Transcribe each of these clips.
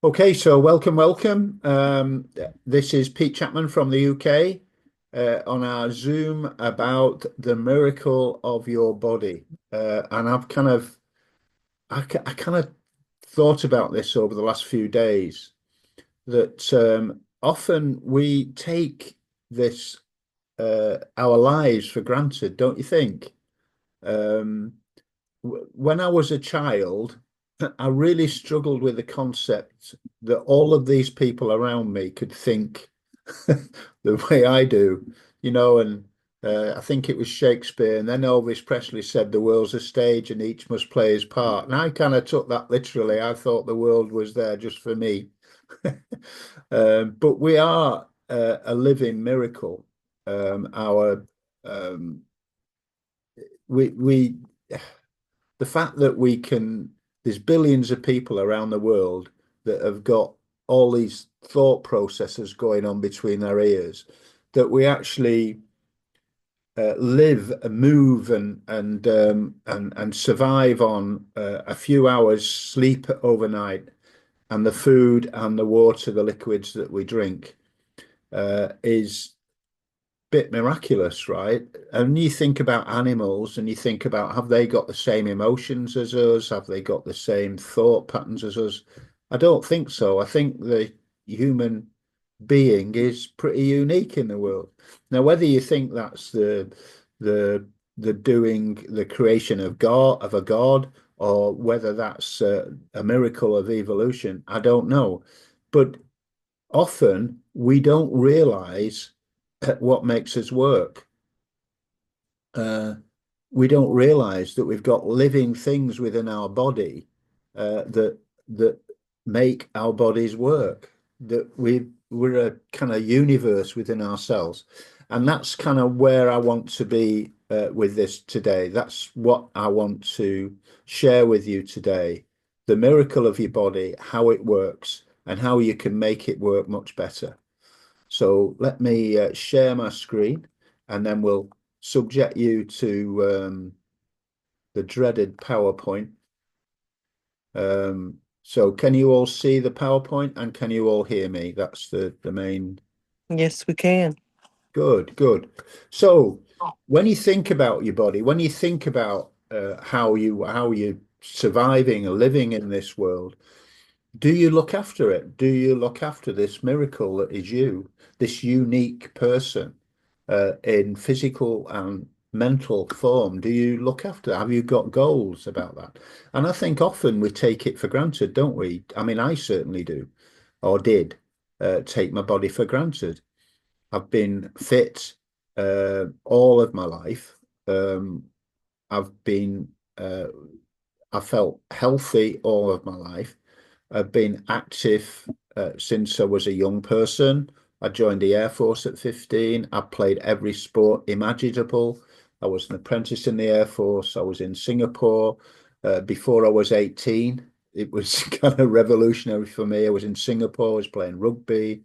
Okay, so welcome. This is Pete Chapman from the UK on our Zoom about the miracle of your body. And I kind of thought about this over the last few days that often we take this our lives for granted, don't you think? Um, when I was a child, I really struggled with the concept that all of these people around me could think the way I do, and I think it was Shakespeare, and then Elvis Presley said the world's a stage and each must play his part. And I kind of took that literally. I thought the world was there just for me. But we are a living miracle. Our um, we the fact that there's billions of people around the world that have got all these thought processes going on between their ears, that we actually live and move and survive on a few hours sleep overnight, and the food and the water, the liquids that we drink, is bit miraculous, right? And you think about animals and you think about, have they got the same emotions as us? Have they got the same thought patterns as us? I don't think so. I think the human being is pretty unique in the world. Now, whether you think that's the the creation of a god, or whether that's a miracle of evolution, I don't know. But often we don't realize what makes us work. Uh, we don't realize that we've got living things within our body that make our bodies work. That we're a kind of universe within ourselves, and that's kind of where I want to be with this today. That's what I want to share with you today: the miracle of your body, how it works, and how you can make it work much better. So let me share my screen, and then we'll subject you to the dreaded PowerPoint. So can you all see the PowerPoint, and can you all hear me? That's the main. Yes, we can. Good. So when you think about your body, when you think about how you surviving and living in this world, do you look after it? Do you look after this miracle that is you, this unique person in physical and mental form? Do you look after? Have you got goals about that? And I think often we take it for granted, don't we? I mean, I certainly do, or did take my body for granted. I've been fit all of my life. I've been, uh, I felt healthy all of my life. I've been active since I was a young person. I joined the Air Force at 15. I played every sport imaginable. I was an apprentice in the Air Force. I was in Singapore before I was 18. It was kind of revolutionary for me. I was in Singapore, I was playing rugby.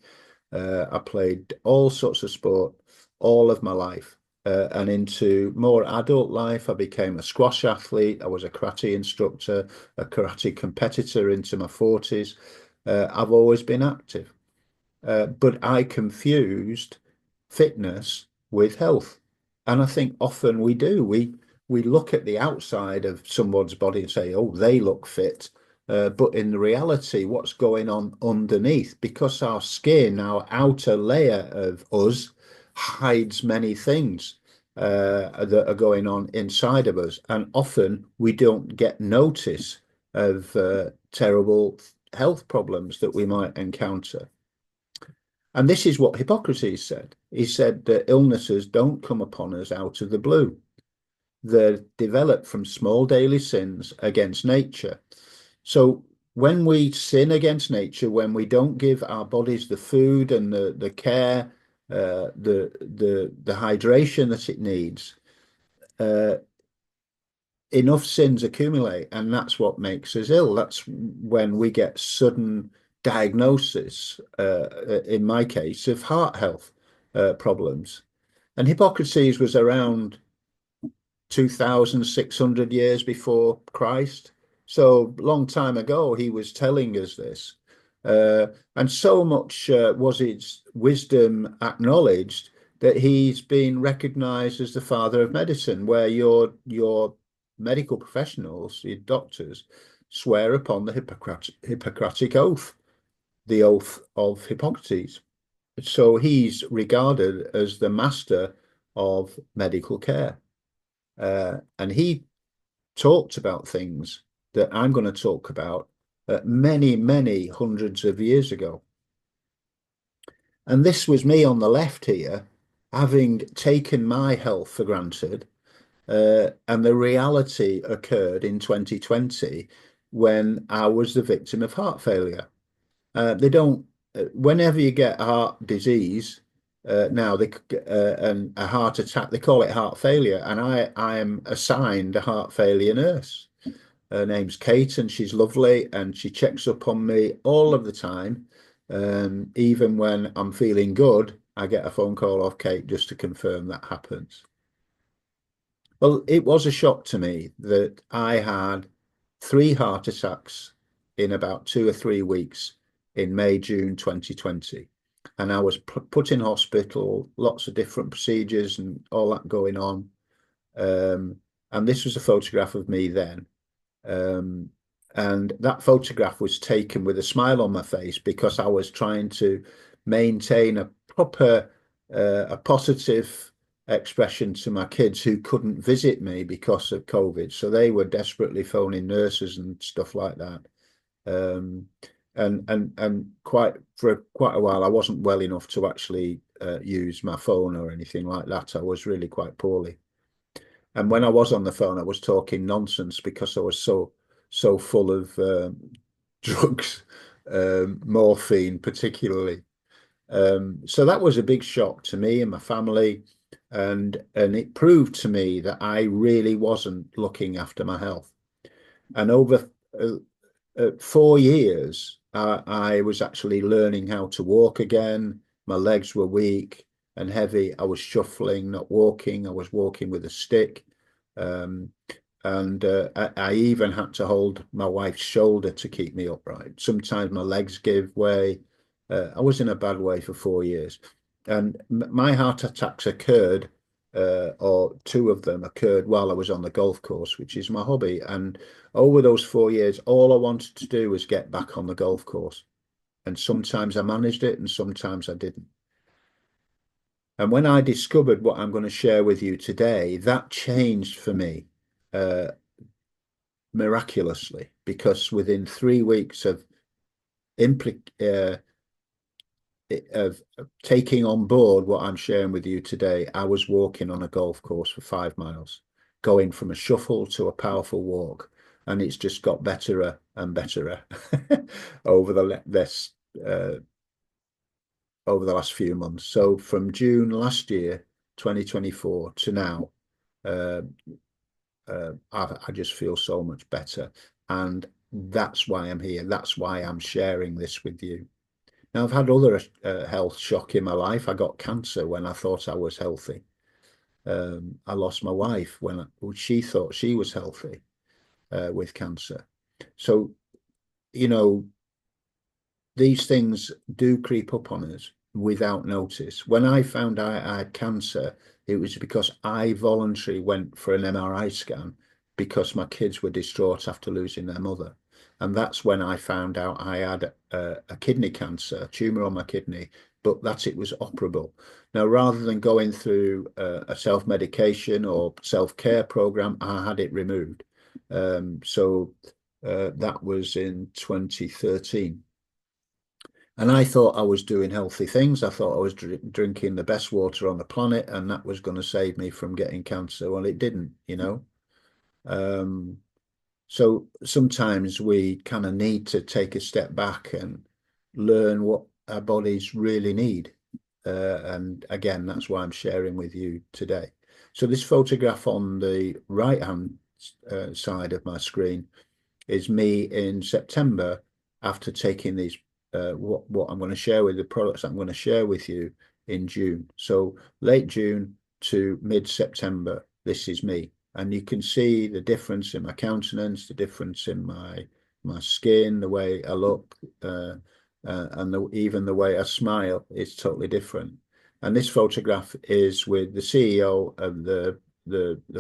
I played all sorts of sport all of my life. And into more adult life, I became a squash athlete. I was a karate instructor, a karate competitor into my 40s. I've always been active, but I confused fitness with health. And I think often we do. We look at the outside of someone's body and say, oh, they look fit. But in reality, what's going on underneath? Because our skin, our outer layer of us, hides many things that are going on inside of us. And often we don't get notice of terrible health problems that we might encounter. And this is what Hippocrates said. He said that illnesses don't come upon us out of the blue. They're developed from small daily sins against nature. So when we sin against nature, when we don't give our bodies the food and the care, the hydration that it needs, uh, enough sins accumulate, and that's what makes us ill. That's when we get sudden diagnosis, in my case, of heart health problems. And Hippocrates was around 2,600 years before Christ. So long time ago, he was telling us this. And so much was its wisdom acknowledged that he's been recognized as the father of medicine, where your medical professionals, your doctors, swear upon the Hippocratic oath, the oath of Hippocrates. So he's regarded as the master of medical care. And he talked about things that I'm going to talk about many, many hundreds of years ago. And this was me on the left here, having taken my health for granted. And the reality occurred in 2020 when I was the victim of heart failure. They don't, whenever you get heart disease, now they and a heart attack, they call it heart failure. And I am assigned a heart failure nurse. Her name's Kate, and she's lovely, and she checks up on me all of the time. Even when I'm feeling good, I get a phone call off Kate just to confirm that happens. Well, it was a shock to me that I had 3 heart attacks in about 2 or 3 weeks in May, June 2020. And I was put in hospital, lots of different procedures and all that going on. And this was a photograph of me then. Um, and that photograph was taken with a smile on my face because I was trying to maintain a proper, a positive expression to my kids who couldn't visit me because of COVID. So they were desperately phoning nurses and stuff like that. Um, and quite for quite a while, I wasn't well enough to actually use my phone or anything like that. I was really quite poorly. And when I was on the phone, I was talking nonsense because I was so full of drugs, morphine particularly. So that was a big shock to me and my family, and it proved to me that I really wasn't looking after my health. And over 4 years, I was actually learning how to walk again. My legs were weak and heavy. I was shuffling, not walking. I was walking with a stick. Um, and I even had to hold my wife's shoulder to keep me upright. Sometimes my legs give way. I was in a bad way for 4 years. And my heart attacks occurred, or 2 of them occurred while I was on the golf course, which is my hobby. And over those 4 years, all I wanted to do was get back on the golf course. And sometimes I managed it and sometimes I didn't. And when I discovered what I'm going to share with you today, that changed for me miraculously, because within 3 weeks of of taking on board what I'm sharing with you today, I was walking on a golf course for 5 miles, going from a shuffle to a powerful walk. And it's just got better and better over uh, over the last few months. So from June last year, 2024 to now, uh, I just feel so much better. And that's why I'm here. That's why I'm sharing this with you. Now, I've had other health shock in my life. I got cancer when I thought I was healthy. I lost my wife when she thought she was healthy with cancer. So, you know, these things do creep up on us without notice. When I found I had cancer, it was because I voluntarily went for an MRI scan because my kids were distraught after losing their mother. And that's when I found out I had a kidney cancer, a tumor on my kidney, but that it was operable. Now, rather than going through a self-medication or self-care program, I had it removed. So that was in 2013. And I thought I was doing healthy things. I thought I was drinking the best water on the planet, and that was going to save me from getting cancer. Well, it didn't, you know. Um, so sometimes we kind of need to take a step back and learn what our bodies really need. And again, that's why I'm sharing with you today. So this photograph on the right-hand side of my screen is me in September after taking these what I'm going to share with the products I'm going to share with you in June. So late June to mid-September, this is me. And you can see the difference in my countenance, the difference in my skin, the way I look. and even the way I smile is totally different. And this photograph is with the CEO of the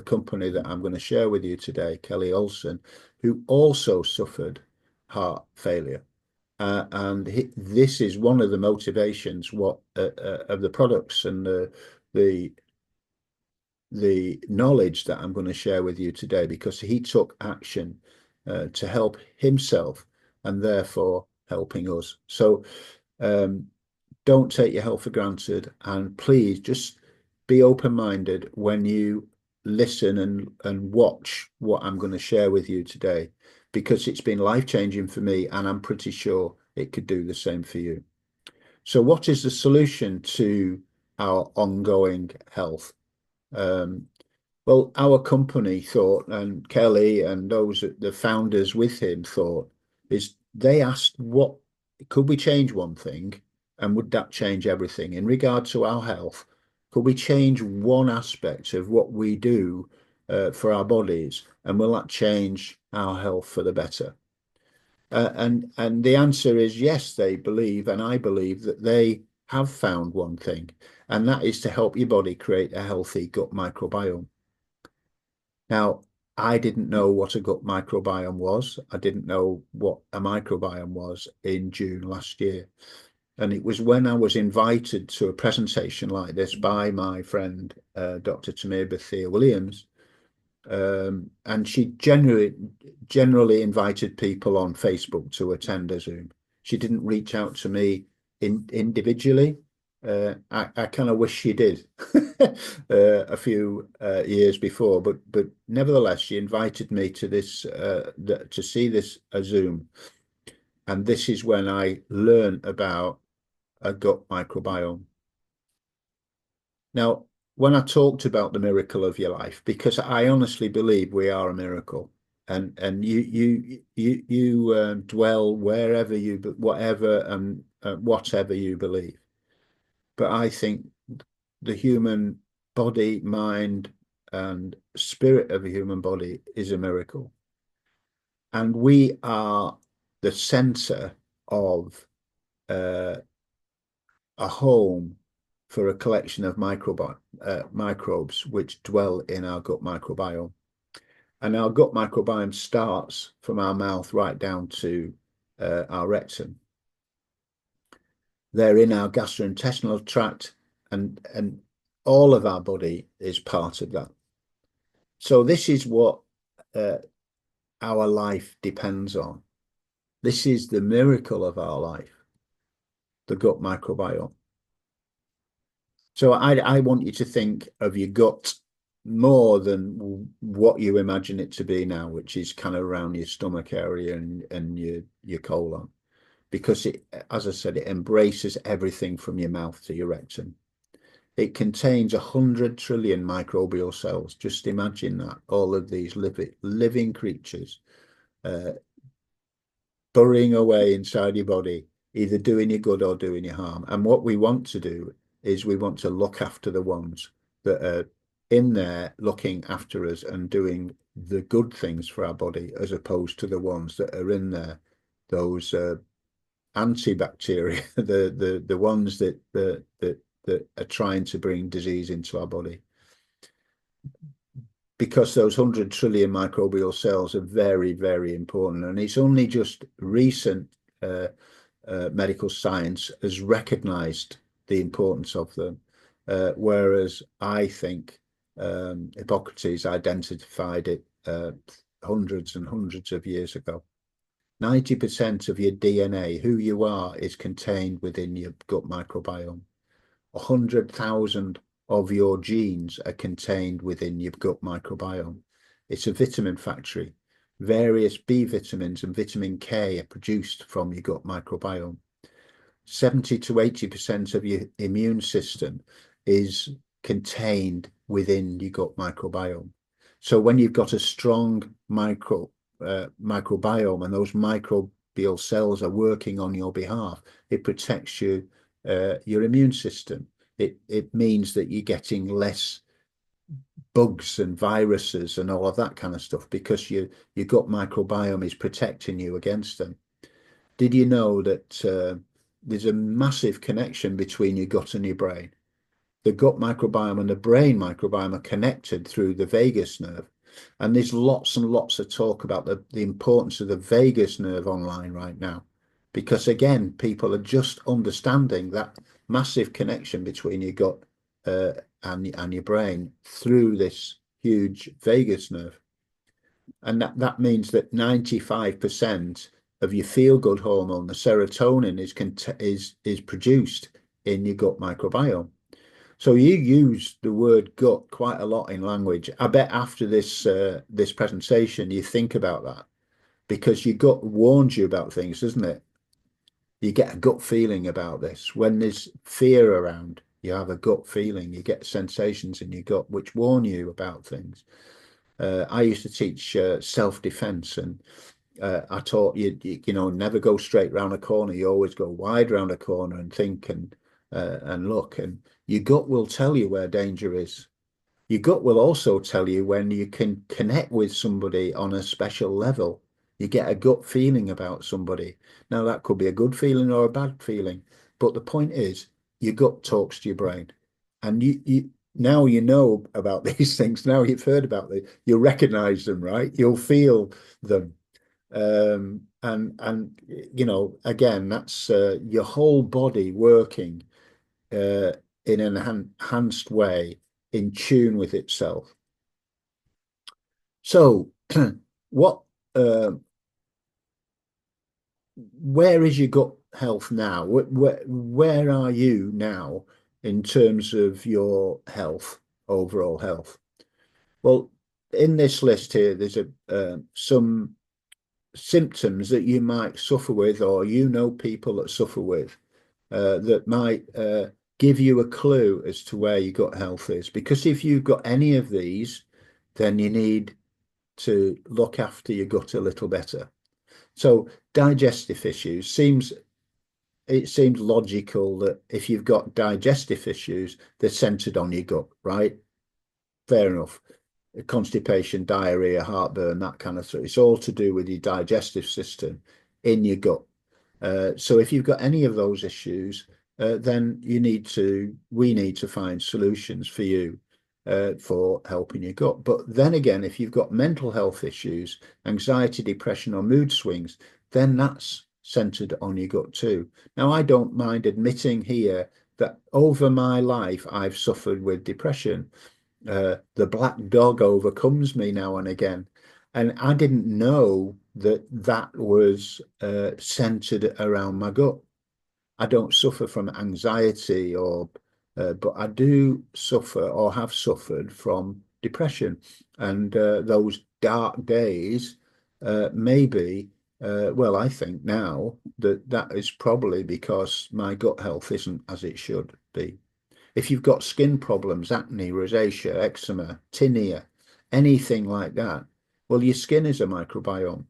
company that I'm going to share with you today, Kelly Olson, who also suffered heart failure. This is one of the motivations of the products and the the knowledge that I'm going to share with you today, because he took action to help himself and therefore helping us. So don't take your health for granted, and please just be open-minded when you listen and watch what I'm going to share with you today, because it's been life-changing for me, and I'm pretty sure it could do the same for you. So what is the solution to our ongoing health? Well, our company thought, and Kelly and those the founders with him thought, is they asked, what could we change one thing, and would that change everything in regard to our health? Could we change one aspect of what we do for our bodies, and will that change our health for the better? And the answer is yes, they believe, and I believe that they have found one thing, and that is to help your body create a healthy gut microbiome. Now, I didn't know what a gut microbiome was. I didn't know what a microbiome was in June last year. And it was when I was invited to a presentation like this by my friend, Dr. Tamir Bethia Williams, and she generally invited people on Facebook to attend a Zoom. She didn't reach out to me individually. I kind of wish she did a few years before, but nevertheless, she invited me to this to see this a Zoom, and this is when I learned about a gut microbiome. Now, when I talked about the miracle of your life, because I honestly believe we are a miracle, and you dwell wherever you, whatever and whatever you believe. But I think the human body, mind, and spirit of a human body is a miracle, and we are the center of a home for a collection of microbes which dwell in our gut microbiome. And our gut microbiome starts from our mouth right down to our rectum. They're in our gastrointestinal tract, and all of our body is part of that. So this is what our life depends on. This is the miracle of our life, the gut microbiome. So I want you to think of your gut more than what you imagine it to be now, which is kind of around your stomach area and your colon, because it, as I said, it embraces everything from your mouth to your rectum. It contains 100 trillion microbial cells. Just imagine that, all of these living creatures burrowing away inside your body, either doing you good or doing you harm. And what we want to do is we want to look after the ones that are in there looking after us and doing the good things for our body, as opposed to the ones that are in there, those antibacteria, the ones that are trying to bring disease into our body. Because those 100 trillion microbial cells are very, very important. And it's only just recent medical science has recognized the importance of them, whereas I think Hippocrates identified it hundreds and hundreds of years ago. 90% of your DNA, who you are, is contained within your gut microbiome. 100,000 of your genes are contained within your gut microbiome. It's a vitamin factory. Various B vitamins and vitamin K are produced from your gut microbiome. 70 to 80% of your immune system is contained within your gut microbiome. So when you've got a strong microbiome and those microbial cells are working on your behalf, it protects you, your immune system. It means that you're getting less bugs and viruses and all of that kind of stuff, because your gut microbiome is protecting you against them. Did you know that there's a massive connection between your gut and your brain. The gut microbiome and the brain microbiome are connected through the vagus nerve. And there's lots and lots of talk about the importance of the vagus nerve online right now. Because again, people are just understanding that massive connection between your gut and your brain through this huge vagus nerve. And that means that 95% of your feel-good hormone, the serotonin, is produced in your gut microbiome. So you use the word gut quite a lot in language. I bet after this presentation, you think about that because your gut warns you about things, doesn't it? You get a gut feeling about this. When there's fear around, you have a gut feeling. You get sensations in your gut which warn you about things. I used to teach self-defense, and I taught you know, never go straight round a corner. You always go wide round a corner and think and look, and your gut will tell you where danger is. Your gut will also tell you when you can connect with somebody on a special level. You get a gut feeling about somebody. Now, that could be a good feeling or a bad feeling, but the point is, your gut talks to your brain, and you now you know about these things. Now you've heard about them, you'll recognize them, right? You'll feel them, and you know, again, that's your whole body working uh, in an enhanced way, in tune with itself. So, what, uh, where is your gut health now? Where are you now in terms of your health, overall health? Well, in this list here, there's some symptoms that you might suffer with, or you know people that suffer with, that might give you a clue as to where your gut health is. Because if you've got any of these, then you need to look after your gut a little better. So digestive issues it seems logical that if you've got digestive issues, they're centered on your gut, right? Fair enough. Constipation, diarrhea, heartburn, that kind of stuff. It's all to do with your digestive system in your gut. So if you've got any of those issues, then we need to find solutions for you for helping your gut. But then again, if you've got mental health issues, anxiety, depression, or mood swings, then that's centered on your gut too. Now, I don't mind admitting here that over my life, I've suffered with depression. The black dog overcomes me now and again. And I didn't know that that was centered around my gut. I don't suffer from anxiety but I do suffer or have suffered from depression. And those dark days, maybe, well, I think now that that is probably because my gut health isn't as it should be. If you've got skin problems, acne, rosacea, eczema, tinea, anything like that, well, your skin is a microbiome,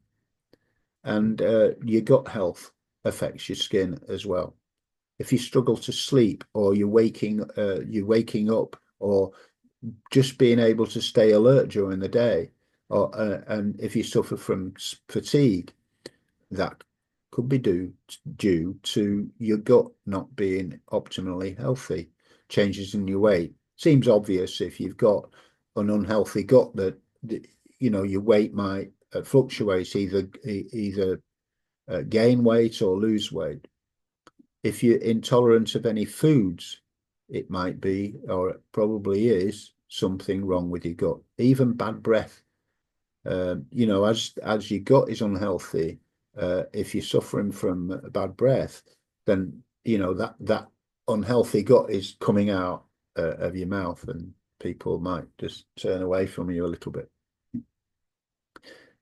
and your gut health affects your skin as well. If you struggle to sleep, or you're waking up, or just being able to stay alert during the day, or and if you suffer from fatigue, that could be due to your gut not being optimally healthy. Changes in your weight seems obvious. If you've got an unhealthy gut, that you know, your weight might fluctuate, either gain weight or lose weight. If you're intolerant of any foods, it might be, or it probably is, something wrong with your gut. Even bad breath, you know, as your gut is unhealthy, if you're suffering from bad breath, then you know that unhealthy gut is coming out of your mouth, and people might just turn away from you a little bit.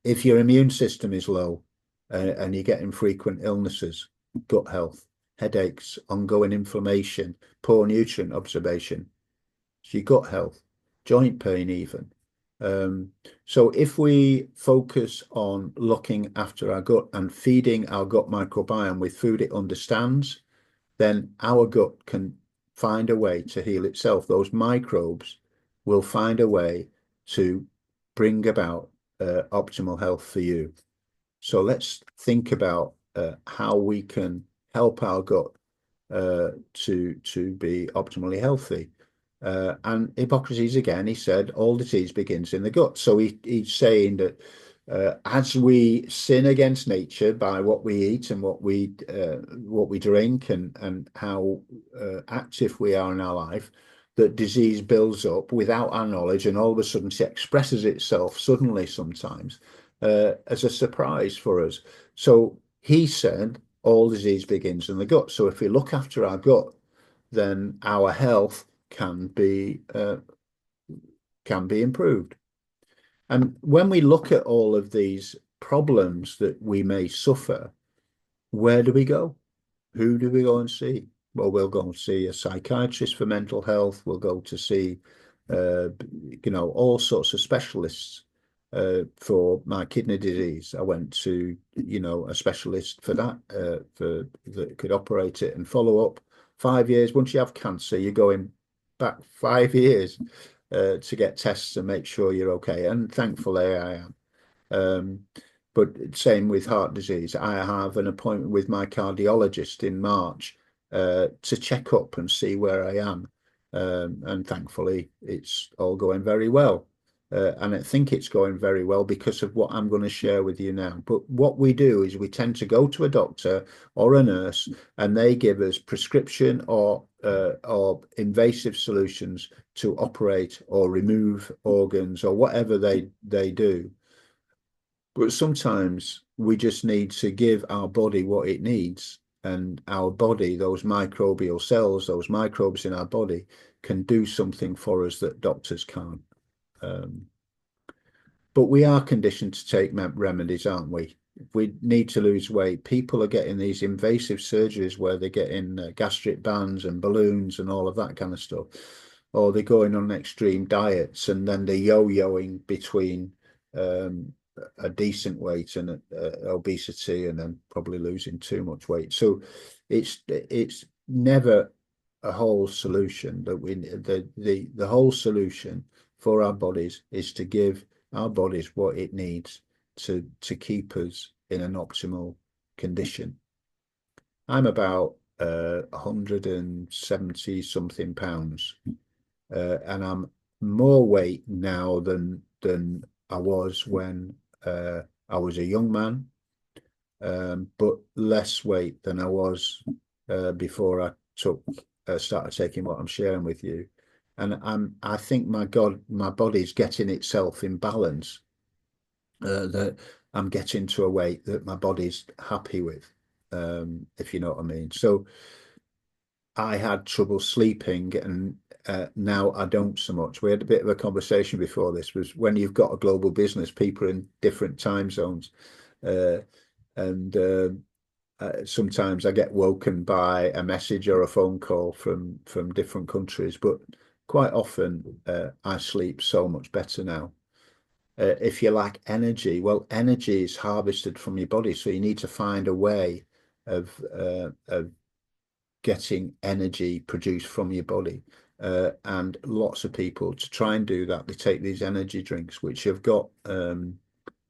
If your immune system is low, and you're getting frequent illnesses, gut health, headaches, ongoing inflammation, poor nutrient absorption, it's your gut health, joint pain even. So if we focus on looking after our gut and feeding our gut microbiome with food it understands, then our gut can find a way to heal itself. Those microbes will find a way to bring about optimal health for you. So let's think about how we can help our gut to be optimally healthy. And Hippocrates, again, he said all disease begins in the gut. So he's saying that as we sin against nature by what we eat and what we drink and how active we are in our life, that disease builds up without our knowledge, and all of a sudden it expresses itself suddenly sometimes as a surprise for us. So he said all disease begins in the gut. So if we look after our gut, then our health can be improved. And when we look at all of these problems that we may suffer, where do we go? Who do we go and see? Well, we'll go and see a psychiatrist for mental health. We'll go to see, all sorts of specialists. For my kidney disease, I went to, a specialist for that, that could operate it and follow up 5 years. Once you have cancer, you're going back 5 years to get tests and make sure you're okay. And thankfully, I am. But same with heart disease. I have an appointment with my cardiologist in March to check up and see where I am. And thankfully, it's all going very well. And I think it's going very well because of what I'm going to share with you now. But what we do is we tend to go to a doctor or a nurse, and they give us prescription or invasive solutions to operate or remove organs or whatever they do. But sometimes we just need to give our body what it needs, and our body, those microbial cells, those microbes in our body, can do something for us that doctors can't. But we are conditioned to take remedies, aren't we? If we need to lose weight, people are getting these invasive surgeries where they're getting gastric bands and balloons and all of that kind of stuff. Or they're going on extreme diets, and then they're yo-yoing between a decent weight and obesity, and then probably losing too much weight. So it's never a whole solution. That the whole solution for our bodies is to give our bodies what it needs to keep us in an optimal condition. I'm about 170 something pounds, and I'm more weight now than I was when I was a young man, but less weight than I was before I started taking what I'm sharing with you. And I think my body's getting itself in balance, that I'm getting to a weight that my body's happy with, if you know what I mean. So I had trouble sleeping, and now I don't so much. We had a bit of a conversation before this. Was when you've got a global business, people are in different time zones, and sometimes I get woken by a message or a phone call from different countries, but quite often I sleep so much better now. If you lack energy, well, energy is harvested from your body, so you need to find a way of getting energy produced from your body. And lots of people, to try and do that, they take these energy drinks, which have got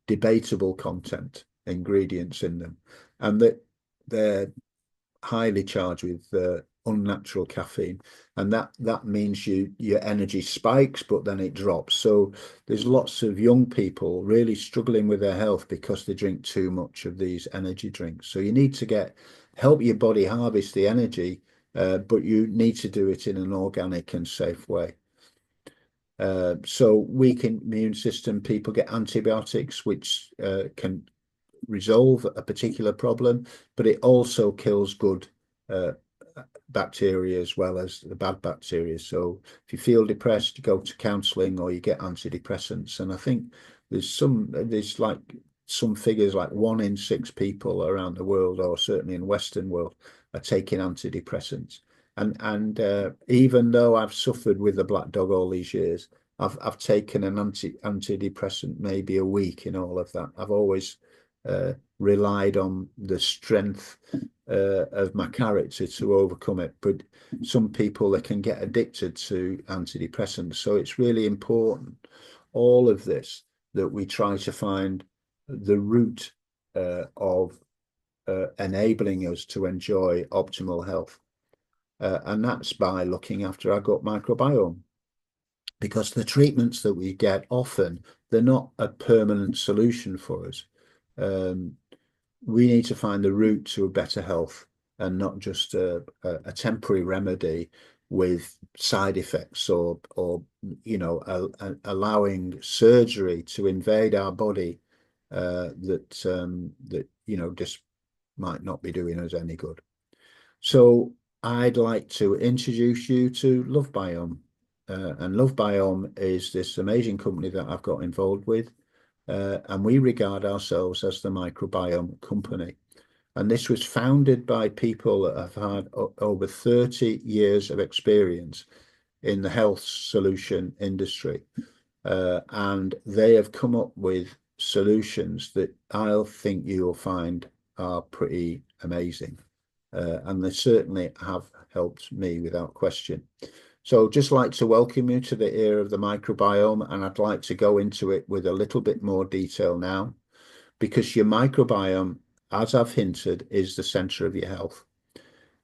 debatable content, ingredients in them, and that they're highly charged with unnatural caffeine, and that means your energy spikes, but then it drops. So there's lots of young people really struggling with their health because they drink too much of these energy drinks. So you need to help your body harvest the energy, but you need to do it in an organic and safe way. So weak immune system people get antibiotics, which can resolve a particular problem, but it also kills good bacteria as well as the bad bacteria. So if you feel depressed, you go to counselling or you get antidepressants. And I think there's like some figures like 1 in 6 people around the world, or certainly in Western world, are taking antidepressants. And even though I've suffered with the black dog all these years, I've taken an antidepressant maybe a week in all of that. I've always relied on the strength of my character to overcome it. But some people, they can get addicted to antidepressants. So it's really important, all of this, that we try to find the root of enabling us to enjoy optimal health. and that's by looking after our gut microbiome. Because the treatments that we get often, they're not a permanent solution for us. We need to find the route to a better health and not just a temporary remedy with side effects or allowing surgery to invade our body that just might not be doing us any good. So I'd like to introduce you to Lovebiome. And Lovebiome is this amazing company that I've got involved with. And we regard ourselves as the microbiome company. And this was founded by people that have had over 30 years of experience in the health solution industry. And they have come up with solutions that I'll think you'll find are pretty amazing. And they certainly have helped me without question. So just like to welcome you to the era of the microbiome, and I'd like to go into it with a little bit more detail now, because your microbiome, as I've hinted, is the center of your health.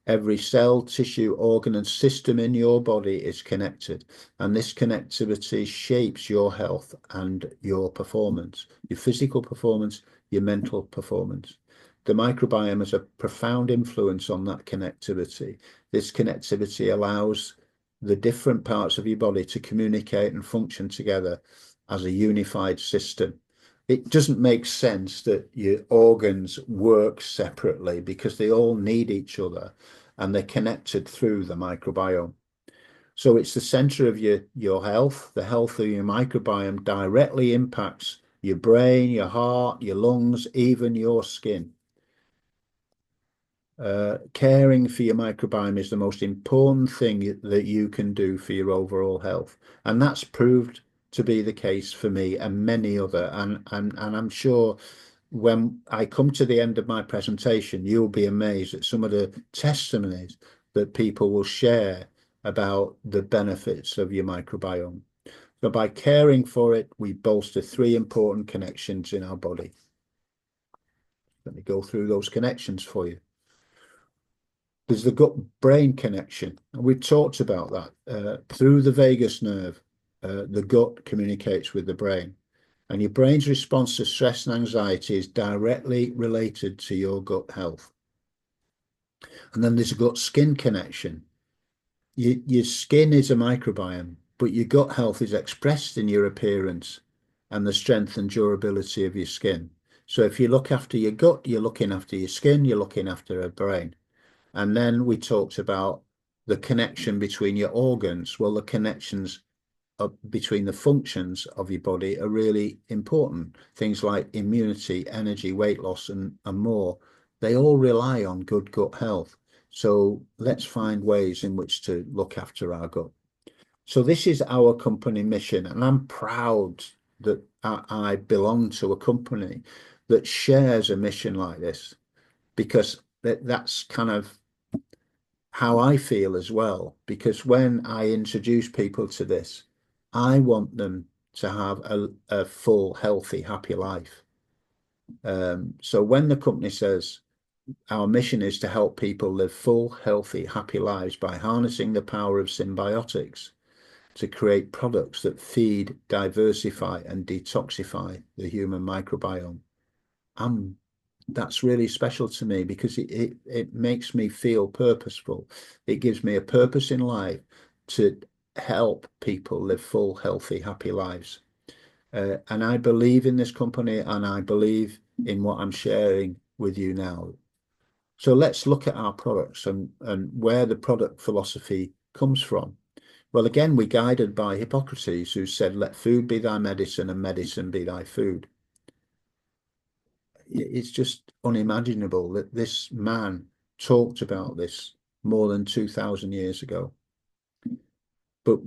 Every cell, tissue, organ, and system in your body is connected, and this connectivity shapes your health and your performance, your physical performance, your mental performance. The microbiome has a profound influence on that connectivity. This connectivity allows the different parts of your body to communicate and function together as a unified system. It doesn't make sense that your organs work separately because they all need each other and they're connected through the microbiome. So it's the center of your health. The health of your microbiome directly impacts your brain, your heart, your lungs, even your skin. Caring for your microbiome is the most important thing that you can do for your overall health. And that's proved to be the case for me and many other. And I'm sure when I come to the end of my presentation, you'll be amazed at some of the testimonies that people will share about the benefits of your microbiome. So by caring for it, we bolster 3 important connections in our body. Let me go through those connections for you. There's the gut-brain connection, and we've talked about that. Through the vagus nerve, the gut communicates with the brain, and your brain's response to stress and anxiety is directly related to your gut health. And then there's a gut-skin connection. Your skin is a microbiome, but your gut health is expressed in your appearance and the strength and durability of your skin. So if you look after your gut, you're looking after your skin, you're looking after a brain. And then we talked about the connection between your organs. Well, the connections between the functions of your body are really important. Things like immunity, energy, weight loss, and more. They all rely on good gut health. So let's find ways in which to look after our gut. So this is our company mission, and I'm proud that I belong to a company that shares a mission like this, because that's kind of how I feel as well, because when I introduce people to this, I want them to have a full, healthy, happy life. So when the company says our mission is to help people live full, healthy, happy lives by harnessing the power of symbiotics to create products that feed, diversify, and detoxify the human microbiome, that's really special to me, because it makes me feel purposeful. It gives me a purpose in life to help people live full, healthy, happy lives. And I believe in this company, and I believe in what I'm sharing with you now. So let's look at our products and where the product philosophy comes from. Well, again, we're guided by Hippocrates, who said, "Let food be thy medicine and medicine be thy food." It's just unimaginable that this man talked about this more than 2,000 years ago. But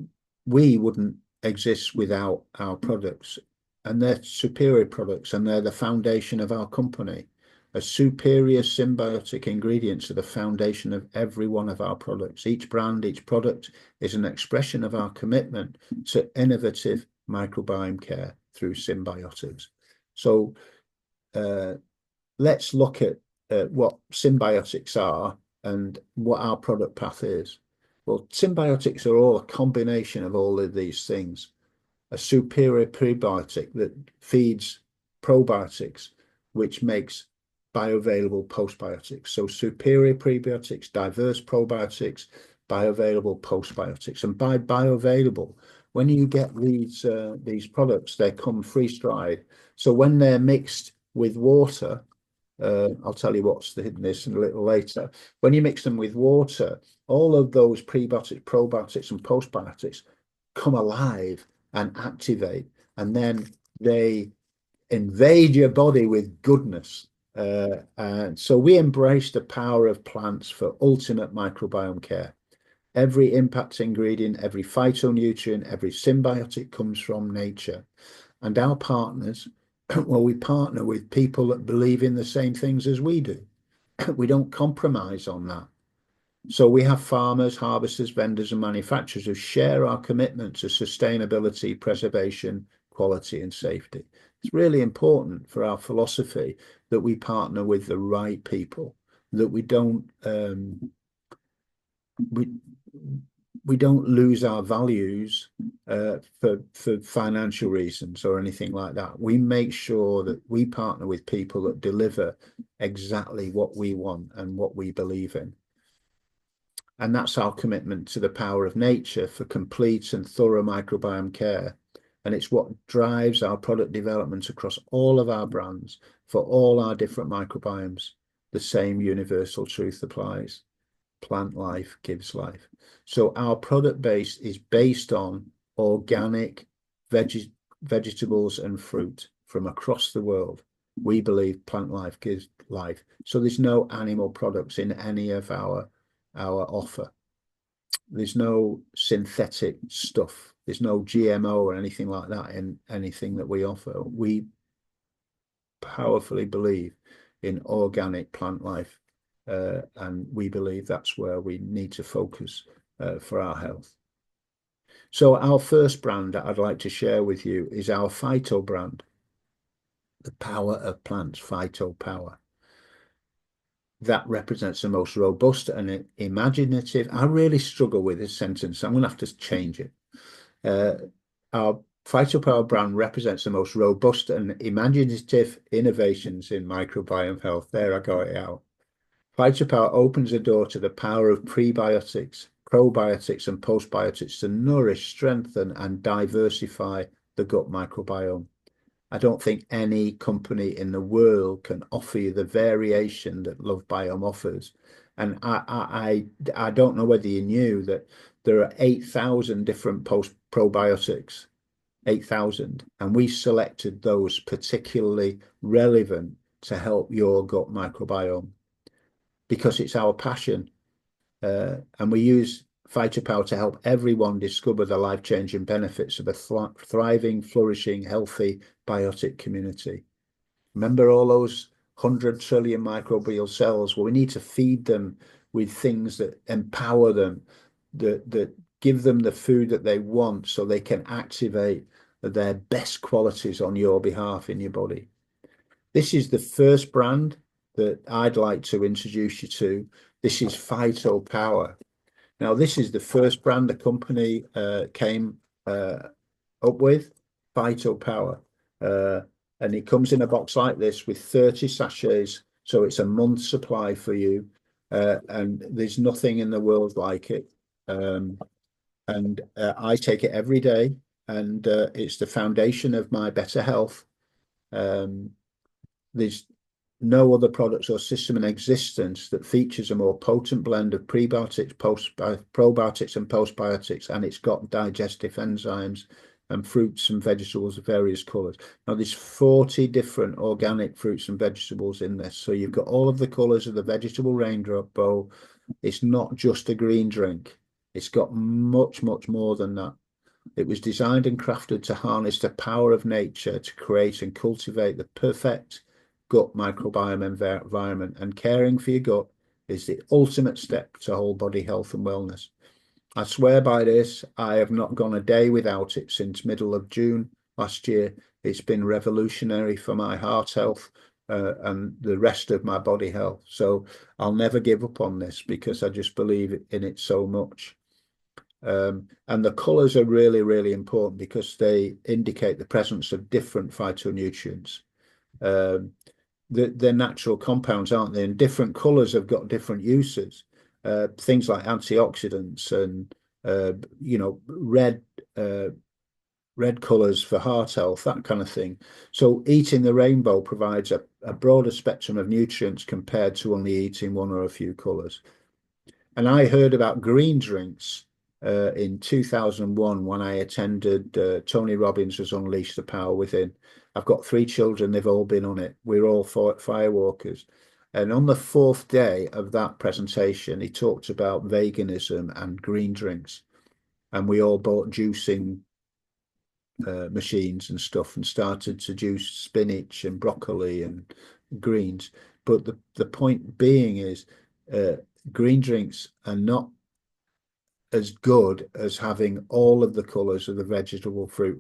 we wouldn't exist without our products, and they're superior products, and they're the foundation of our company. A superior symbiotic ingredients are the foundation of every one of our products. Each brand, each product is an expression of our commitment to innovative microbiome care through symbiotics. So let's look at what symbiotics are and what our product path is. Well, symbiotics are all a combination of all of these things. A superior prebiotic that feeds probiotics, which makes bioavailable postbiotics. So superior prebiotics, diverse probiotics, bioavailable postbiotics. And by bioavailable, when you get these products, they come freeze-dried. So when they're mixed with water, I'll tell you what's in this a little later. When you mix them with water, all of those prebiotics, probiotics, and postbiotics come alive and activate, and then they invade your body with goodness. And so we embrace the power of plants for ultimate microbiome care. Every impact ingredient, every phytonutrient, every symbiotic comes from nature. And our partners, well, we partner with people that believe in the same things as we do. We don't compromise on that. So we have farmers, harvesters, vendors, and manufacturers who share our commitment to sustainability, preservation, quality, and safety. It's really important for our philosophy that we partner with the right people, that we don't lose our values for financial reasons or anything like that. We make sure that we partner with people that deliver exactly what we want and what we believe in. And that's our commitment to the power of nature for complete and thorough microbiome care. And it's what drives our product development across all of our brands for all our different microbiomes. The same universal truth applies. Plant life gives life. So our product base is based on organic vegetables and fruit from across the world. We believe plant life gives life. So there's no animal products in any of our offer. There's no synthetic stuff. There's no GMO or anything like that in anything that we offer. We powerfully believe in organic plant life. And we believe that's where we need to focus for our health. So our first brand that I'd like to share with you is our Phyto brand, the power of plants, Phyto power. That represents the most robust and imaginative. I really struggle with this sentence. I'm going to have to change it. Our Phytopower brand represents the most robust and imaginative innovations in microbiome health. There, I got it out. Phytopower opens the door to the power of prebiotics, probiotics, and postbiotics to nourish, strengthen, and diversify the gut microbiome. I don't think any company in the world can offer you the variation that Lovebiome offers. And I don't know whether you knew that there are 8,000 different probiotics, 8,000, and we selected those particularly relevant to help your gut microbiome because it's our passion. And we use Phytopower to help everyone discover the life-changing benefits of a thriving, flourishing, healthy, biotic community. Remember all those 100 trillion microbial cells? Well, we need to feed them with things that empower them, that give them the food that they want so they can activate their best qualities on your behalf in your body. This is the first brand that I'd like to introduce you to. This is Phyto Power. Now, this is the first brand the company came up with, Phyto Power. And it comes in a box like this with 30 sachets. So it's a month's supply for you. And there's nothing in the world like it. I take it every day. And it's the foundation of my better health. There's no other products or system in existence that features a more potent blend of prebiotics, probiotics, and postbiotics, and it's got digestive enzymes and fruits and vegetables of various colours. Now, there's 40 different organic fruits and vegetables in this, so you've got all of the colours of the vegetable rainbow. It's not just a green drink. It's got much, much more than that. It was designed and crafted to harness the power of nature to create and cultivate the perfect gut microbiome environment, and caring for your gut is the ultimate step to whole body health and wellness. I swear by this. I have not gone a day without it since middle of June last year. It's been revolutionary for my heart health, and the rest of my body health. So I'll never give up on this because I just believe in it so much. And the colours are really, really important because they indicate the presence of different phytonutrients. They're natural compounds, aren't they? And different colours have got different uses. Things like antioxidants and red colours for heart health, that kind of thing. So eating the rainbow provides a broader spectrum of nutrients compared to only eating one or a few colours. And I heard about green drinks in 2001 when I attended Tony Robbins' Unleash the Power Within. I've got 3 children, they've all been on it. We're all firewalkers. And on the 4th day of that presentation, he talked about veganism and green drinks. And we all bought juicing machines and stuff and started to juice spinach and broccoli and greens. But the point being is green drinks are not as good as having all of the colours of the vegetable fruit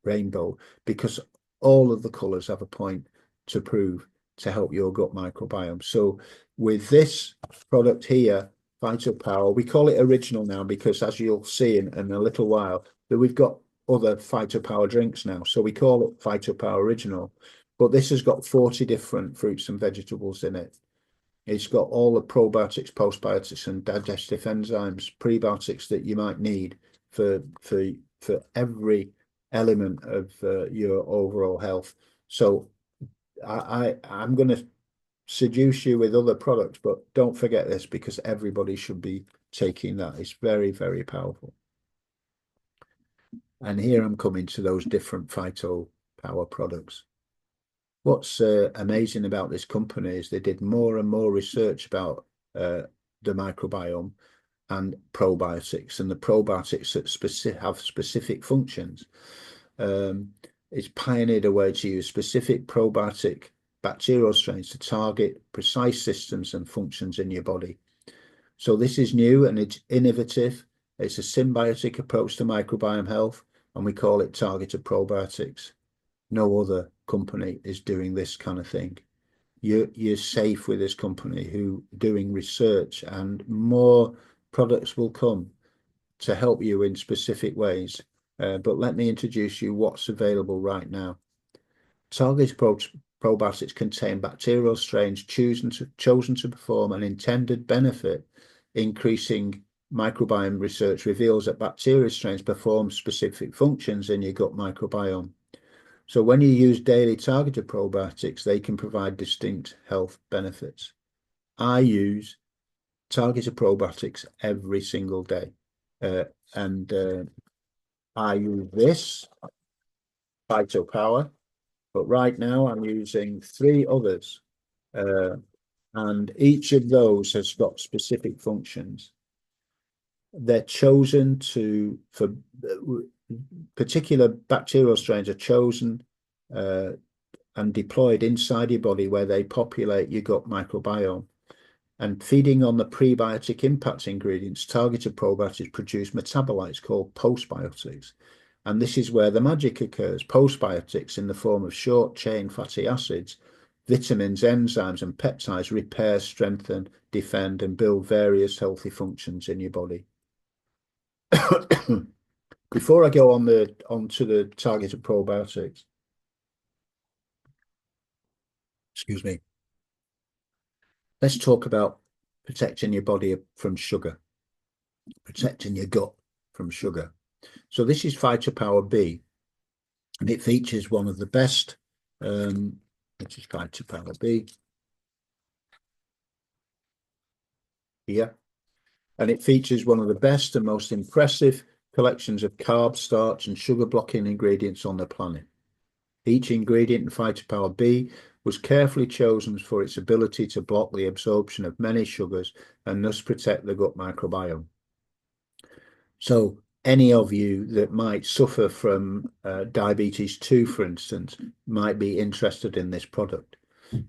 rainbow, because all of the colours have a point to prove to help your gut microbiome. So with this product here, Phytopower, we call it original now because, as you'll see in a little while, that we've got other Phytopower drinks now. So we call it Phytopower Original, but this has got 40 different fruits and vegetables in it. It's got all the probiotics, postbiotics, and digestive enzymes, prebiotics that you might need for every element of your overall health. So I'm going to seduce you with other products, but don't forget this because everybody should be taking that. It's very, very powerful. And here I'm coming to those different Phytopower products. What's amazing about this company is they did more and more research about the microbiome and probiotics, and the probiotics that have specific functions. It's pioneered a way to use specific probiotic bacterial strains to target precise systems and functions in your body. So this is new and it's innovative. It's a symbiotic approach to microbiome health, and we call it targeted probiotics. No other company is doing this kind of thing. You're safe with this company who doing research, and more products will come to help you in specific ways. But let me introduce you what's available right now. Targeted probiotics contain bacterial strains chosen to perform an intended benefit. Increasing microbiome research reveals that bacterial strains perform specific functions in your gut microbiome. So when you use daily targeted probiotics, they can provide distinct health benefits. I use targeted probiotics every single day. And I use this Phytopower, but right now I'm using 3 others. And each of those has got specific functions. They're chosen for particular bacterial strains are chosen and deployed inside your body where they populate your gut microbiome. And feeding on the prebiotic impact ingredients, targeted probiotics produce metabolites called postbiotics. And this is where the magic occurs. Postbiotics in the form of short-chain fatty acids, vitamins, enzymes, and peptides repair, strengthen, defend, and build various healthy functions in your body. Before I go onto the targeted probiotics, excuse me, let's talk about protecting your body from sugar, protecting your gut from sugar. So this is Phytopower B, and it features one of the best, which is Phytopower B here, and it features one of the best and most impressive collections of carb, starch, and sugar blocking ingredients on the planet. Each ingredient in Phytopower B was carefully chosen for its ability to block the absorption of many sugars and thus protect the gut microbiome. So any of you that might suffer from diabetes 2, for instance, might be interested in this product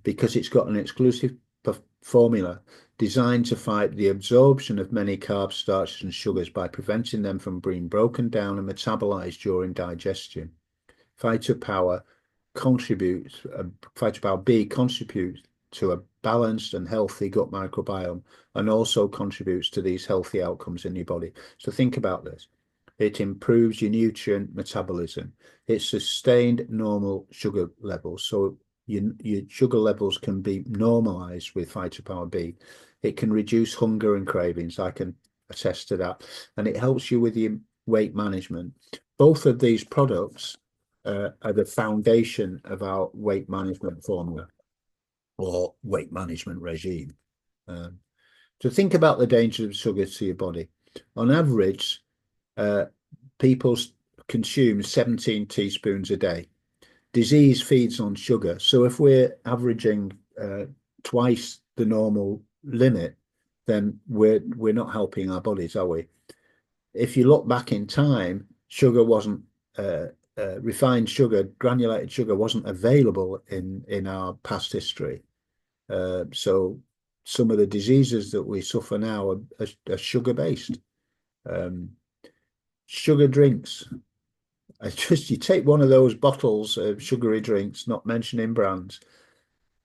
because it's got an exclusive formula designed to fight the absorption of many carbs, starches, and sugars by preventing them from being broken down and metabolized during digestion. Phytopower contributes, Phytopower B contributes to a balanced and healthy gut microbiome, and also contributes to these healthy outcomes in your body. So think about this. It improves your nutrient metabolism. It sustained normal sugar levels. So your sugar levels can be normalized with Phytopower B. It can reduce hunger and cravings. I can attest to that. And it helps you with your weight management. Both of these products are the foundation of our weight management formula or weight management regime. So think about the dangers of sugar to your body. On average, people consume 17 teaspoons a day. Disease feeds on sugar. So if we're averaging twice the normal limit, then we're not helping our bodies, are we? If you look back in time, sugar wasn't refined sugar, granulated sugar wasn't available in our past history. So some of the diseases that we suffer now are sugar-based. Sugar drinks. You take one of those bottles of sugary drinks, not mentioning brands,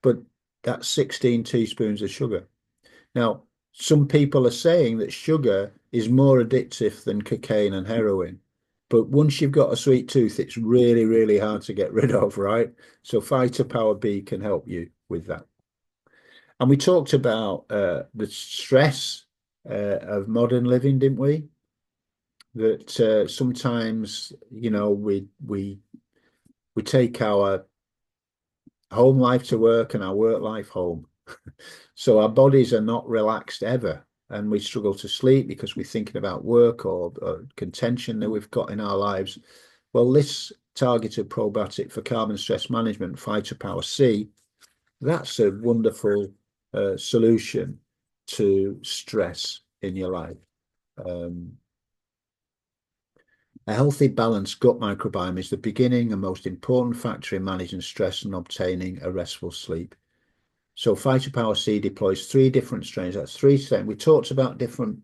but that's 16 teaspoons of sugar. Now, some people are saying that sugar is more addictive than cocaine and heroin. But once you've got a sweet tooth, it's really, really hard to get rid of, right? So Phytopower B can help you with that. And we talked about the stress of modern living, didn't we? That sometimes, we take our home life to work and our work life home. So our bodies are not relaxed ever. And we struggle to sleep because we're thinking about work or contention that we've got in our lives. Well, this targeted probiotic for calm and stress management, Phytopower C, that's a wonderful solution to stress in your life. A healthy, balanced gut microbiome is the beginning and most important factor in managing stress and obtaining a restful sleep. So Phytopower C deploys 3 different strains. That's 3 strains. We talked about different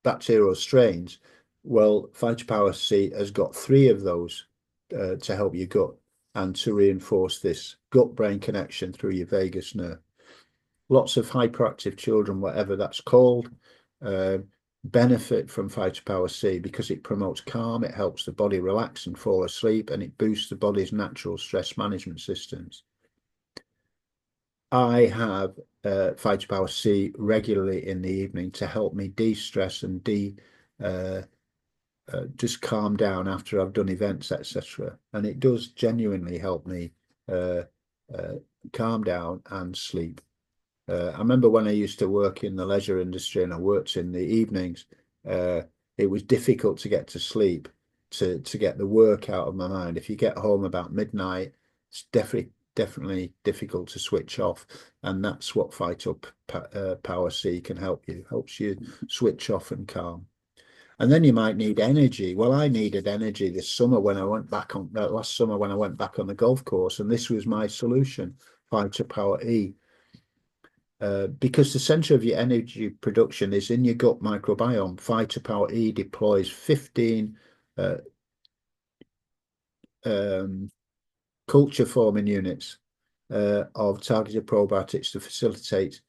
bacterial strains. Well, Phytopower C has got 3 of those to help your gut and to reinforce this gut-brain connection through your vagus nerve. Lots of hyperactive children, whatever that's called, benefit from Phytopower C because it promotes calm, it helps the body relax and fall asleep, and it boosts the body's natural stress management systems. I have Phytopower C regularly in the evening to help me de-stress and just calm down after I've done events, etc. And it does genuinely help me calm down and sleep. I remember when I used to work in the leisure industry and I worked in the evenings, it was difficult to get to sleep, to get the work out of my mind. If you get home about midnight, it's definitely difficult to switch off, and that's what Phytopower C can help you. Helps you switch off and calm. And then you might need energy. Well, I needed energy this summer when I went back on last summer when I went back on the golf course, and this was my solution, Phytopower E. Because the center of your energy production is in your gut microbiome, Phytopower E deploys 15 culture forming units of targeted probiotics to facilitate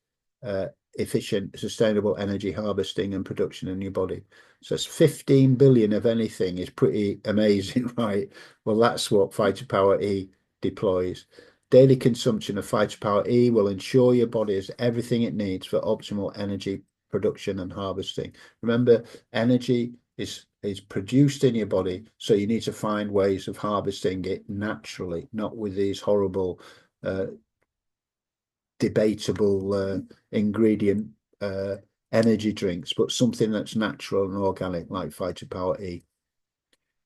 efficient, sustainable energy harvesting and production in your body. So it's 15 billion of anything is pretty amazing, right? Well, that's what Phytopower E deploys. Daily consumption of Phytopower E will ensure your body has everything it needs for optimal energy production and harvesting. Remember, energy is produced in your body, so you need to find ways of harvesting it naturally, not with these horrible debatable ingredient energy drinks, but something that's natural and organic like Phytopower E.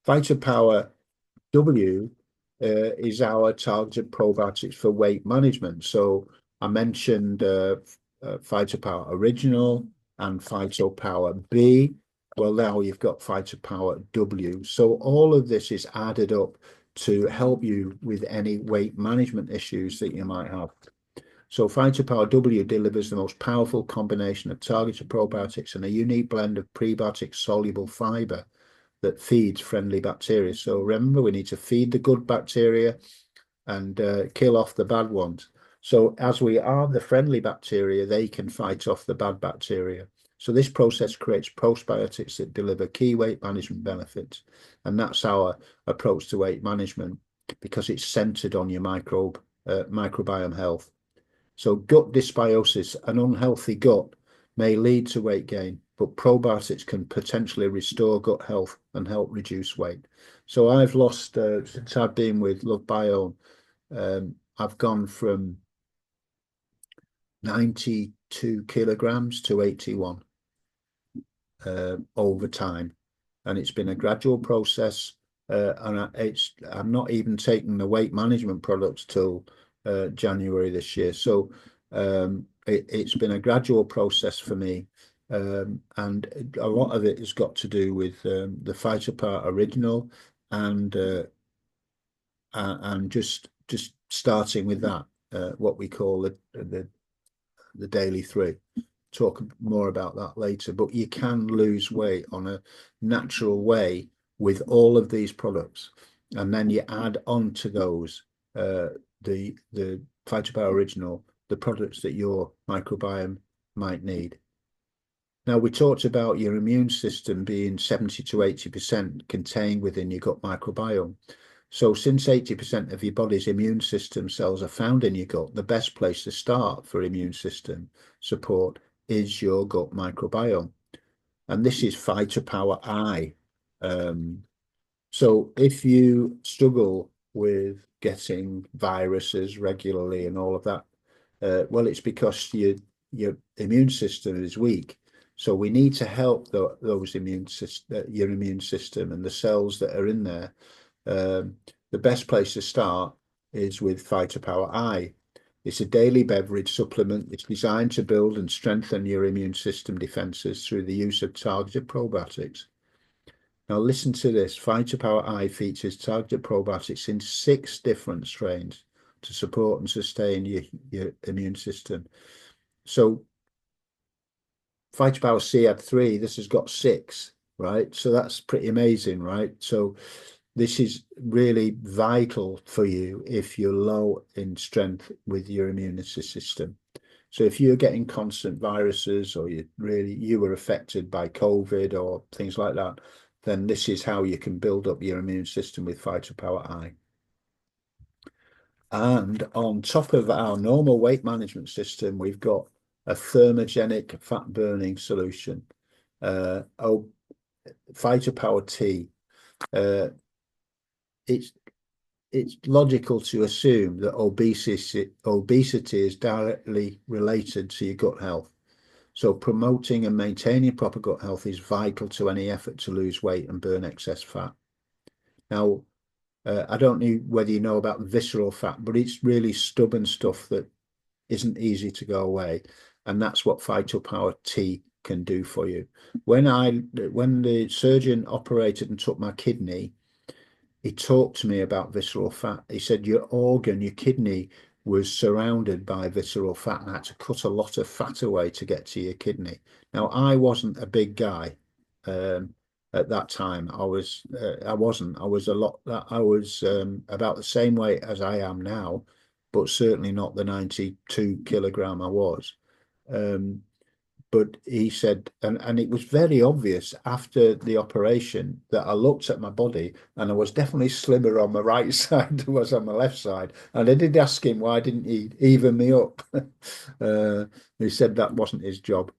Phytopower W is our targeted probiotics for weight management. So I mentioned Phytopower Original and Phytopower B. Well, now you've got Phytopower W. So all of this is added up to help you with any weight management issues that you might have. So Phytopower W delivers the most powerful combination of targeted probiotics and a unique blend of prebiotic soluble fiber that feeds friendly bacteria. So remember, we need to feed the good bacteria and kill off the bad ones. So as we arm the friendly bacteria, they can fight off the bad bacteria. So this process creates postbiotics that deliver key weight management benefits. And that's our approach to weight management, because it's centered on your microbiome health. So gut dysbiosis, an unhealthy gut, may lead to weight gain, but probiotics can potentially restore gut health and help reduce weight. So I've lost, since I've been with Lovebiome, I've gone from 92 kilograms to 81 over time. And it's been a gradual process. And I'm not even taking the weight management products till January this year. So it's been a gradual process for me. And a lot of it has got to do with the Phytopart Original and just starting with that, what we call the daily three. Talk more about that later, but you can lose weight on a natural way with all of these products, and then you add on to those the Phytopart Original, the products that your microbiome might need. Now, we talked about your immune system being 70 to 80% contained within your gut microbiome. So since 80% of your body's immune system cells are found in your gut, the best place to start for immune system support is your gut microbiome. And this is Phytopower I. So if you struggle with getting viruses regularly and all of that, well, it's because your immune system is weak. So we need to help those your immune system and the cells that are in there. The best place to start is with Phytopower I. It's a daily beverage supplement. It's designed to build and strengthen your immune system defenses through the use of targeted probiotics. Now listen to this. Phytopower I features targeted probiotics in 6 different strains to support and sustain your immune system. So Phytopower C had 3. This has got 6, right? So that's pretty amazing, right? So this is really vital for you if you're low in strength with your immune system. So if you're getting constant viruses, or you were affected by COVID or things like that, then this is how you can build up your immune system with Phytopower I. And on top of our normal weight management system, we've got a thermogenic fat burning solution, Phytopower T. It's logical to assume that obesity is directly related to your gut health. So promoting and maintaining proper gut health is vital to any effort to lose weight and burn excess fat. Now, I don't know whether you know about visceral fat, but it's really stubborn stuff that isn't easy to go away. And that's what Phytopower T can do for you. When the surgeon operated and took my kidney, he talked to me about visceral fat. He said, your kidney was surrounded by visceral fat, and I had to cut a lot of fat away to get to your kidney. Now, I wasn't a big guy at that time. I was about the same weight as I am now, but certainly not the 92 kilogram I was. But he said, and it was very obvious after the operation that I looked at my body and I was definitely slimmer on my right side than I was on my left side. And I did ask him, why didn't he even me up? He said that wasn't his job.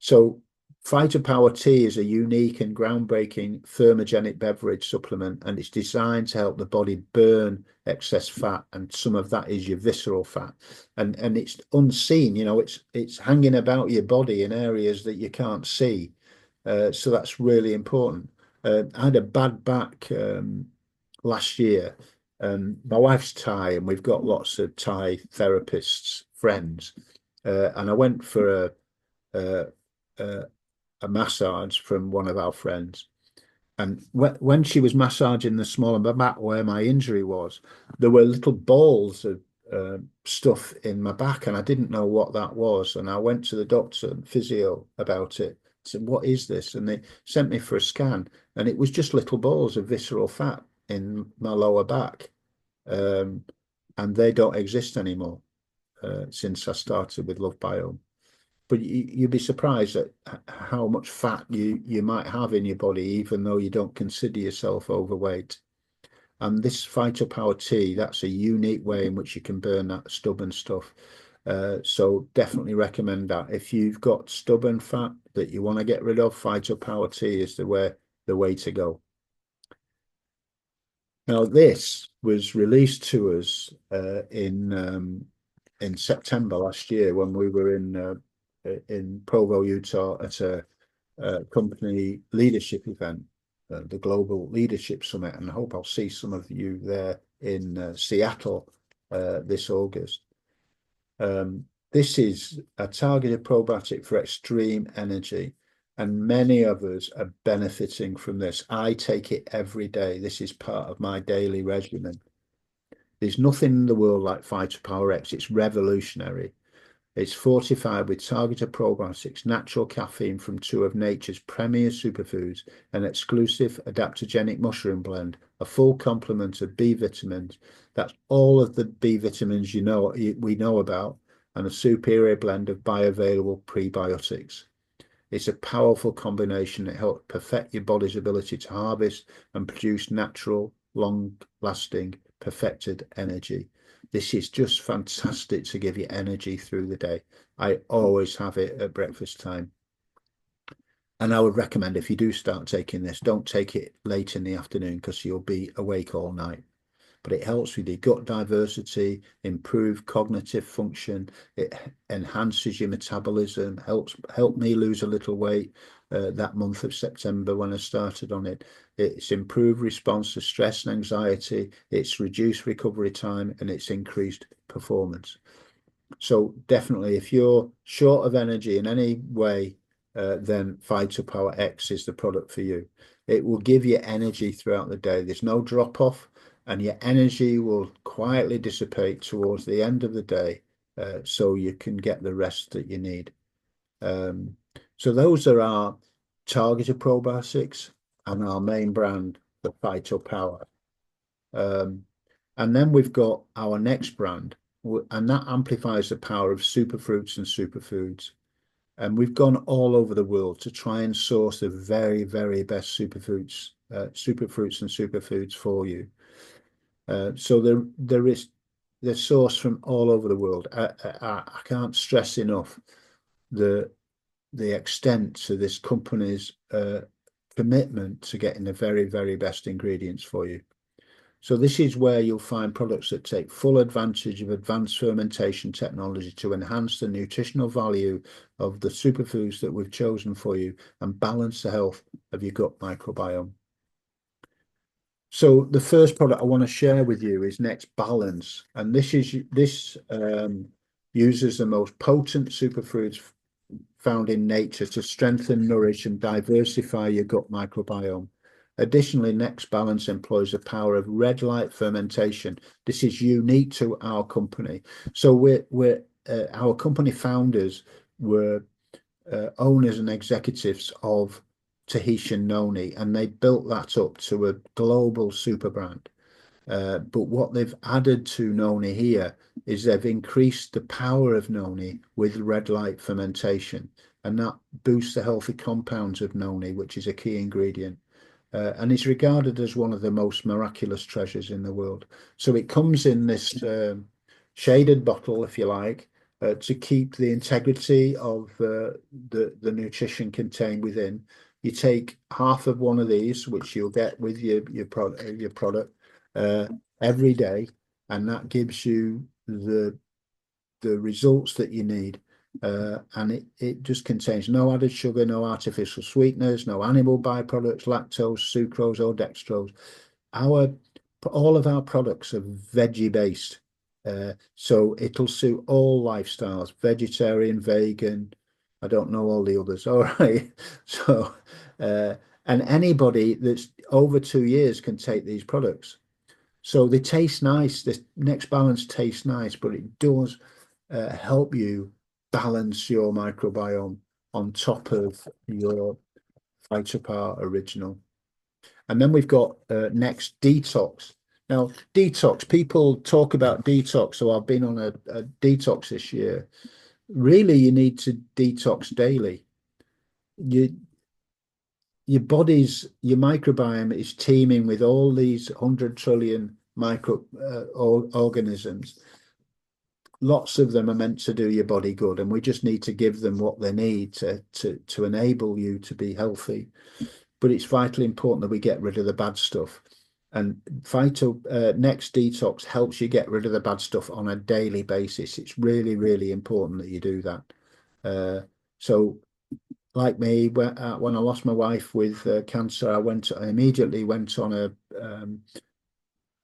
So Phytopower Tea is a unique and groundbreaking thermogenic beverage supplement, and it's designed to help the body burn excess fat, and some of that is your visceral fat, and it's unseen. It's hanging about your body in areas that you can't see, so that's really important. I had a bad back last year. My wife's Thai, and we've got lots of Thai therapists friends, and I went for a massage from one of our friends. And when she was massaging the small of my back where my injury was, there were little balls of stuff in my back, and I didn't know what that was. And I went to the doctor and physio about it, said, what is this? And they sent me for a scan, and it was just little balls of visceral fat in my lower back. And they don't exist anymore since I started with Lovebiome. But you'd be surprised at how much fat you might have in your body, even though you don't consider yourself overweight. And this phytopower tea, that's a unique way in which you can burn that stubborn stuff. So definitely recommend that. If you've got stubborn fat that you want to get rid of, phytopower tea is the way to go. Now, this was released to us in September last year when we were in Provo, Utah, at a company leadership event, the Global Leadership Summit, and I hope I'll see some of you there in Seattle this August. This is a targeted probiotic for extreme energy, and many of us are benefiting from this. I take it every day. This is part of my daily regimen. There's nothing in the world like Phytopower X. It's revolutionary. It's fortified with targeted probiotics, natural caffeine from two of nature's premier superfoods, an exclusive adaptogenic mushroom blend, a full complement of B vitamins. That's all of the B vitamins we know about, and a superior blend of bioavailable prebiotics. It's a powerful combination that helps perfect your body's ability to harvest and produce natural, long-lasting, perfected energy. This is just fantastic to give you energy through the day. I always have it at breakfast time. And I would recommend, if you do start taking this, don't take it late in the afternoon because you'll be awake all night. But it helps with your gut diversity, improve cognitive function, it enhances your metabolism, helped me lose a little weight that month of September when I started on it. It's improved response to stress and anxiety, it's reduced recovery time, and it's increased performance. So definitely, if you're short of energy in any way, then Phytopower X is the product for you. It will give you energy throughout the day. There's no drop off, and your energy will quietly dissipate towards the end of the day, so you can get the rest that you need. So those are our targeted probiotics and our main brand, the Phytopower. And then we've got our next brand, and that amplifies the power of superfruits and superfoods. And we've gone all over the world to try and source the very, very best superfruits and superfoods for you. So they're sourced from all over the world. I can't stress enough the extent to this company's commitment to getting the very, very best ingredients for you. So this is where you'll find products that take full advantage of advanced fermentation technology to enhance the nutritional value of the superfoods that we've chosen for you and balance the health of your gut microbiome. So the first product I want to share with you is Next Balance, and this uses the most potent superfoods found in nature to strengthen, nourish, and diversify your gut microbiome. Additionally, Next Balance employs the power of red light fermentation. This is unique to our company. So our company founders were owners and executives of Tahitian noni, and they built that up to a global super brand. But what they've added to noni here is they've increased the power of noni with red light fermentation, and that boosts the healthy compounds of noni, which is a key ingredient. And is regarded as one of the most miraculous treasures in the world. So it comes in this shaded bottle, if you like, to keep the integrity of the nutrition contained within. You take half of one of these, which you'll get with your product every day, and that gives you the results that you need. And it just contains no added sugar, no artificial sweeteners, no animal byproducts, lactose, sucrose, or dextrose. All of our products are veggie based, so it'll suit all lifestyles: vegetarian, vegan. I don't know all the others. All right, so and anybody that's over 2 years can take these products. So they taste nice. This Next Balance tastes nice, but it does help you balance your microbiome on top of your Phytopower Original. And then we've got next detox. Now, detox, people talk about detox. So I've been on a detox this year. Really, you need to detox daily. Your microbiome is teeming with all these 100 trillion organisms. Lots of them are meant to do your body good, and we just need to give them what they need to enable you to be healthy. But it's vitally important that we get rid of the bad stuff. And Next Detox helps you get rid of the bad stuff on a daily basis. It's really, really important that you do that. So like me, when I lost my wife with cancer, I immediately went on a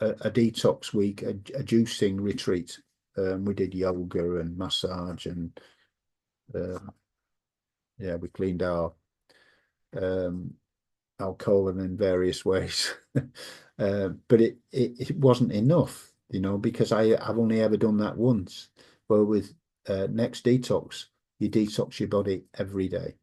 detox week, a juicing retreat. We did yoga and massage, and yeah, we cleaned our colon in various ways. But it wasn't enough, because I've only ever done that once. Well, with Next Detox, you detox your body every day.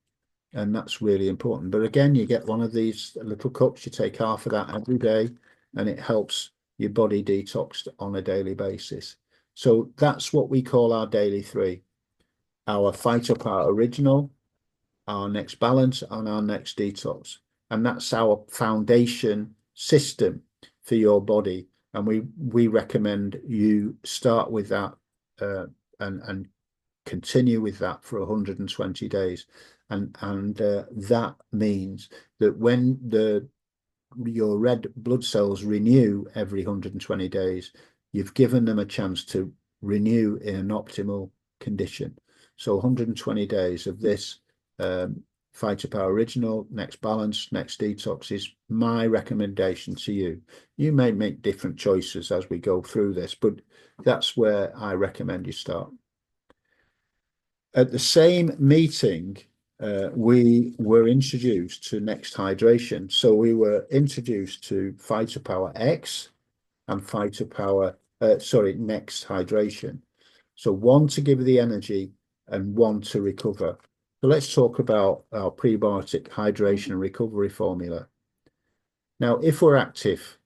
And that's really important. But again, you get one of these little cups, you take half of that every day, and it helps your body detox on a daily basis. So that's what we call our daily three: our Phytopower Original, our Next Balance, and our Next Detox. And that's our foundation system for your body. And we recommend you start with that and continue with that for 120 days. And that means that when your red blood cells renew every 120 days, you've given them a chance to renew in an optimal condition. So 120 days of this Phytopower Original, Next Balance, Next Detox is my recommendation to you. You may make different choices as we go through this, but that's where I recommend you start. At the same meeting, we were introduced to Next Hydration. So we were introduced to Phytopower X and Next Hydration. So one to give the energy and one to recover. So let's talk about our prebiotic hydration and recovery formula. Now, if we're active,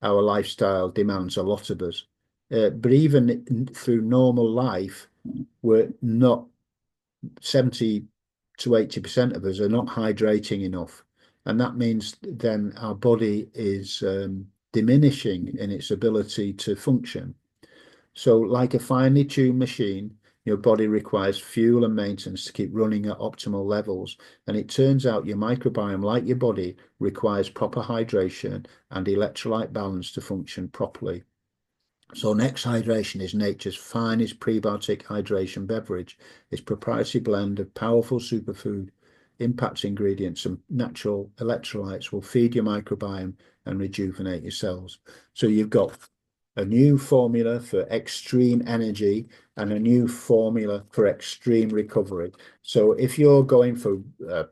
our lifestyle demands a lot of us. But even through normal life, we're not 70 to 80% of us are not hydrating enough. And that means then our body is diminishing in its ability to function. So like a finely tuned machine, your body requires fuel and maintenance to keep running at optimal levels. And it turns out your microbiome, like your body, requires proper hydration and electrolyte balance to function properly. So Next Hydration is nature's finest prebiotic hydration beverage. Its proprietary blend of powerful superfood, impact ingredients and natural electrolytes will feed your microbiome and rejuvenate your cells. So you've got a new formula for extreme energy and a new formula for extreme recovery. So if you're going for a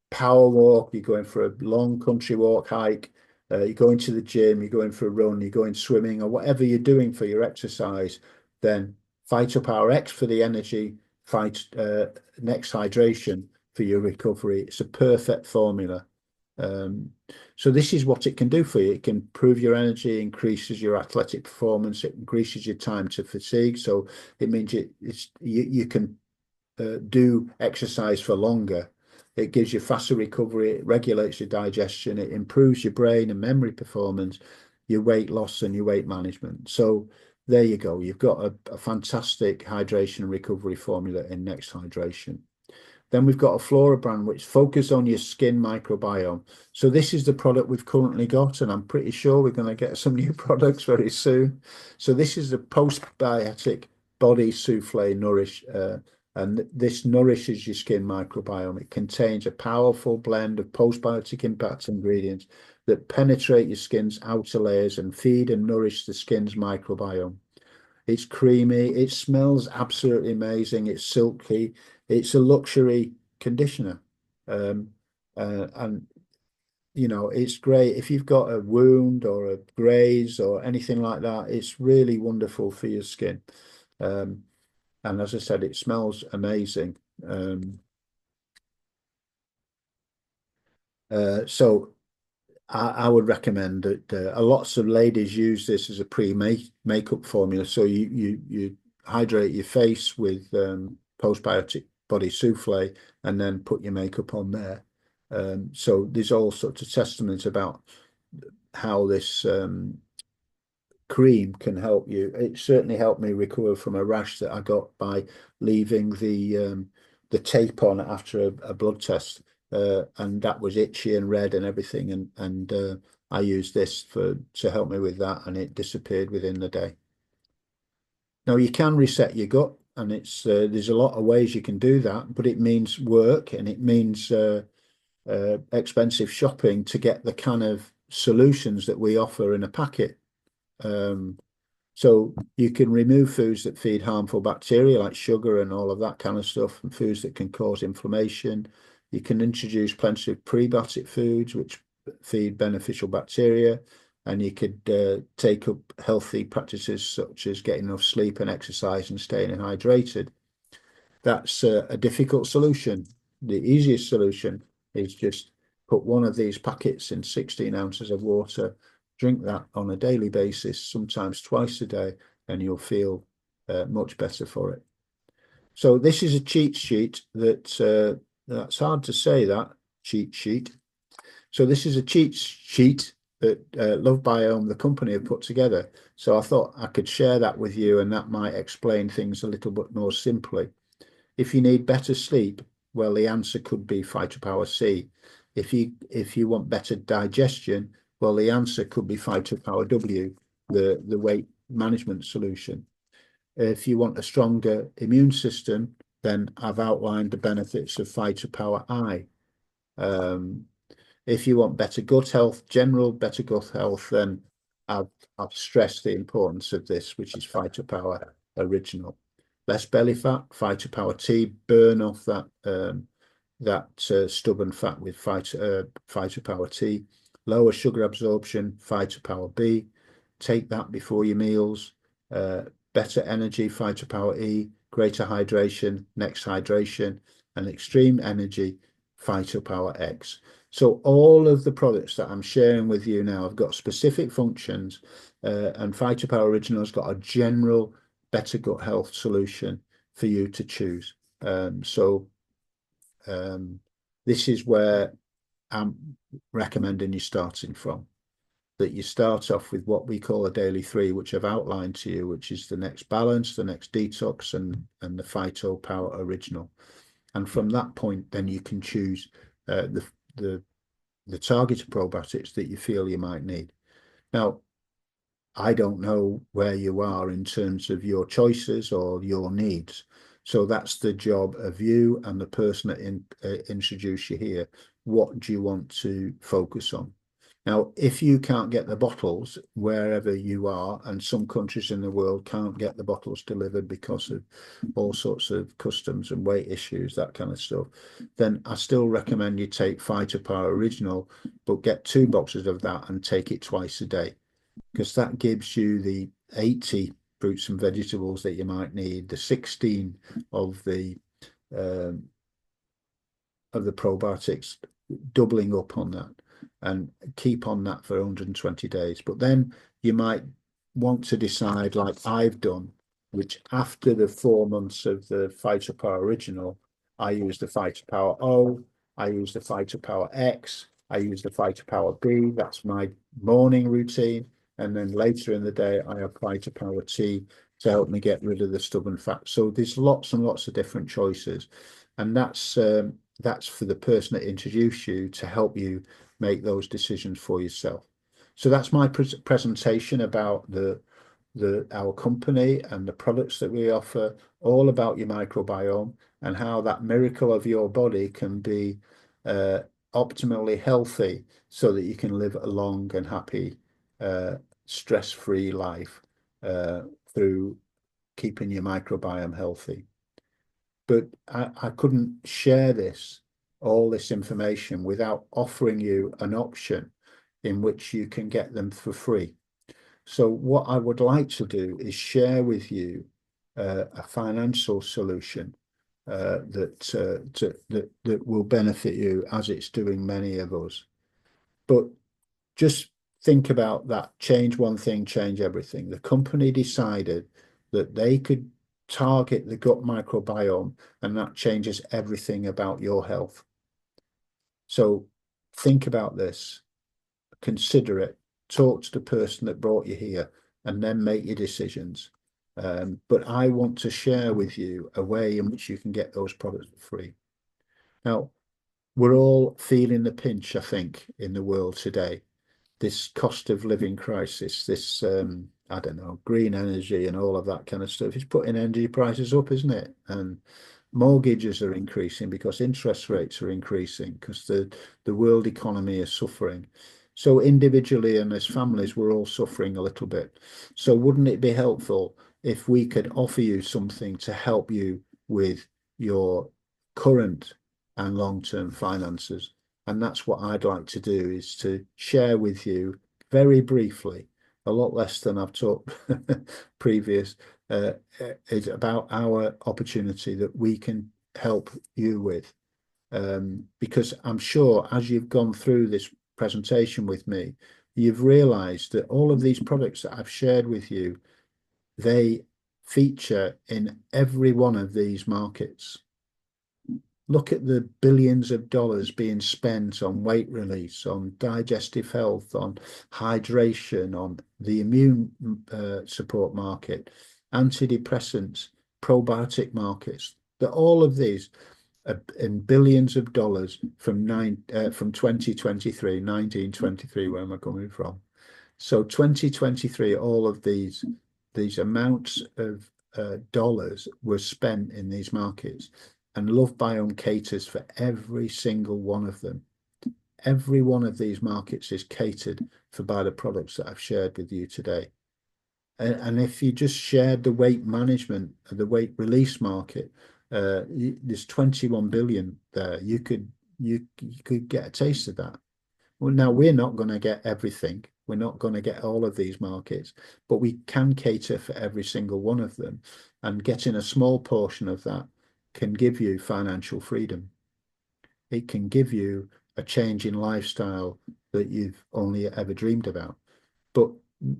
power walk, you're going for a long country walk, hike, you're going to the gym, you're going for a run, you're going swimming, or whatever you're doing for your exercise, then Phytopower X for the energy, Next Hydration for your recovery. It's a perfect formula. So this is what it can do for you. It can improve your energy, increases your athletic performance, it increases your time to fatigue. So it means you can do exercise for longer. It gives you faster recovery, it regulates your digestion, it improves your brain and memory performance, your weight loss and your weight management. So there you go. You've got a fantastic hydration and recovery formula in Next Hydration. Then we've got a Flora brand which focuses on your skin microbiome. So this is the product we've currently got, and I'm pretty sure we're going to get some new products very soon. So this is the postbiotic body souffle nourish, and this nourishes your skin microbiome. It contains a powerful blend of postbiotic impact ingredients that penetrate your skin's outer layers and feed and nourish the skin's microbiome. It's creamy. It smells absolutely amazing. It's silky. It's a luxury conditioner. And it's great. If you've got a wound or a graze or anything like that, it's really wonderful for your skin. And as I said, it smells amazing. So I would recommend that lots of ladies use this as a pre-makeup formula. So you hydrate your face with postbiotic body souffle and then put your makeup on there. So there's all sorts of testaments about how this cream can help you. It certainly helped me recover from a rash that I got by leaving the tape on after a blood test, and that was itchy and red and everything. And I used this to help me with that, and it disappeared within the day. Now you can reset your gut, and it's there's a lot of ways you can do that, but it means work and it means expensive shopping to get the kind of solutions that we offer in a packet. So you can remove foods that feed harmful bacteria like sugar and all of that kind of stuff, and foods that can cause inflammation. You can introduce plenty of prebiotic foods which feed beneficial bacteria, and you could take up healthy practices such as getting enough sleep and exercise and staying hydrated. That's a difficult solution. The easiest solution is just put one of these packets in 16 ounces of water, drink that on a daily basis, sometimes twice a day, and you'll feel much better for it. So this is a cheat sheet that's hard to say, that cheat sheet. So this is a cheat sheet that Lovebiome, the company, have put together. So I thought I could share that with you, and that might explain things a little bit more simply. If you need better sleep, well, the answer could be Phytopower C. If you want better digestion, well, the answer could be Phytopower W, the weight management solution. If you want a stronger immune system, then I've outlined the benefits of Phytopower I. If you want better gut health, general better gut health, then I've stressed the importance of this, which is Phytopower Original. Less belly fat, Phytopower T, burn off that stubborn fat with Phytopower T. Lower sugar absorption, Phytopower B. Take that before your meals. Better energy, Phytopower E. Greater hydration, Next Hydration. And extreme energy, Phytopower X. So all of the products that I'm sharing with you now have got specific functions, and Phytopower Original has got a general better gut health solution for you to choose. This is where I'm recommending you starting from. That you start off with what we call a daily 3, which I've outlined to you, which is the Next Balance, the Next Detox, and the Phytopower Original. And from that point, then you can choose the targeted probiotics that you feel you might need. Now, I don't know where you are in terms of your choices or your needs. So that's the job of you and the person that introduced you here. What do you want to focus on? Now, if you can't get the bottles wherever you are, and some countries in the world can't get the bottles delivered because of all sorts of customs and weight issues, that kind of stuff, then I still recommend you take Phytopower Original, but get 2 boxes of that and take it twice a day, because that gives you the 80 fruits and vegetables that you might need, the 16 of the probiotics, doubling up on that, and keep on that for 120 days. But then you might want to decide, like I've done, which after the 4 months of the Phytopower Original, I use the Phytopower O, I use the Phytopower X, I use the Phytopower B. That's my morning routine. And then later in the day, I apply Phytopower T to help me get rid of the stubborn fat. So there's lots and lots of different choices. And that's for the person that introduced you to help you make those decisions for yourself. So that's my presentation about our company and the products that we offer, all about your microbiome and how that miracle of your body can be optimally healthy so that you can live a long and happy, stress-free life through keeping your microbiome healthy. But I couldn't share all this information without offering you an option in which you can get them for free. So what I would like to do is share with you a financial solution that will benefit you as it's doing many of us. But just think about that. Change one thing, change everything. The company decided that they could target the gut microbiome, and that changes everything about your health. So think about this, consider it, talk to the person that brought you here, and then make your decisions. But I want to share with you a way in which you can get those products for free. Now, we're all feeling the pinch, I think, in the world today. This cost of living crisis, this I don't know, green energy and all of that kind of stuff is putting energy prices up, isn't it? And mortgages are increasing because interest rates are increasing because the world economy is suffering. So individually and as families, we're all suffering a little bit. So wouldn't it be helpful if we could offer you something to help you with your current and long-term finances? And that's what I'd like to do, is to share with you very briefly, a lot less than I've talked previous, is about our opportunity that we can help you with. Because I'm sure as you've gone through this presentation with me, you've realized that all of these products that I've shared with you, they feature in every one of these markets. Look at the billions of dollars being spent on weight release, on digestive health, on hydration, on the immune support market, antidepressants, probiotic markets. That all of these are in billions of dollars from 2023, 1923, where am I coming from? So 2023, all of these amounts of dollars were spent in these markets, and Lovebiome caters for every single one of them. Every one of these markets is catered for by the products that I've shared with you today. And if you just shared the weight management, the weight release market, there's 21 billion there. You could get a taste of that. Well, now we're not going to get everything. We're not going to get all of these markets, but we can cater for every single one of them. And getting a small portion of that can give you financial freedom. It can give you a change in lifestyle that you've only ever dreamed about. But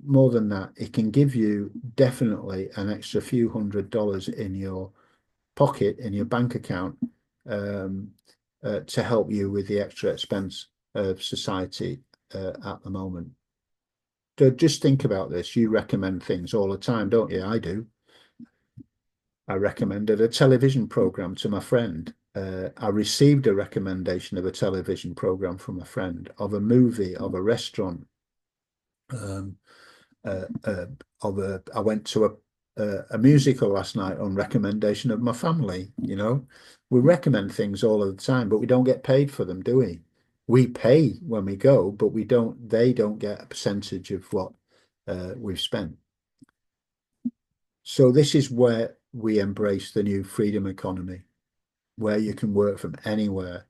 more than that, it can give you definitely an extra few $100s in your pocket, in your bank account, to help you with the extra expense of society at the moment. So just think about this. You recommend things all the time, don't you? I do. I recommended a television program to my friend. I received a recommendation of a television program from a friend, of a movie, of a restaurant, um, I went to a musical last night on recommendation of my family. You know, we recommend things all of the time, but we don't get paid for them, do we? We pay when we go, but we don't. They don't get a percentage of what we've spent. So this is where we embrace the new freedom economy, where you can work from anywhere.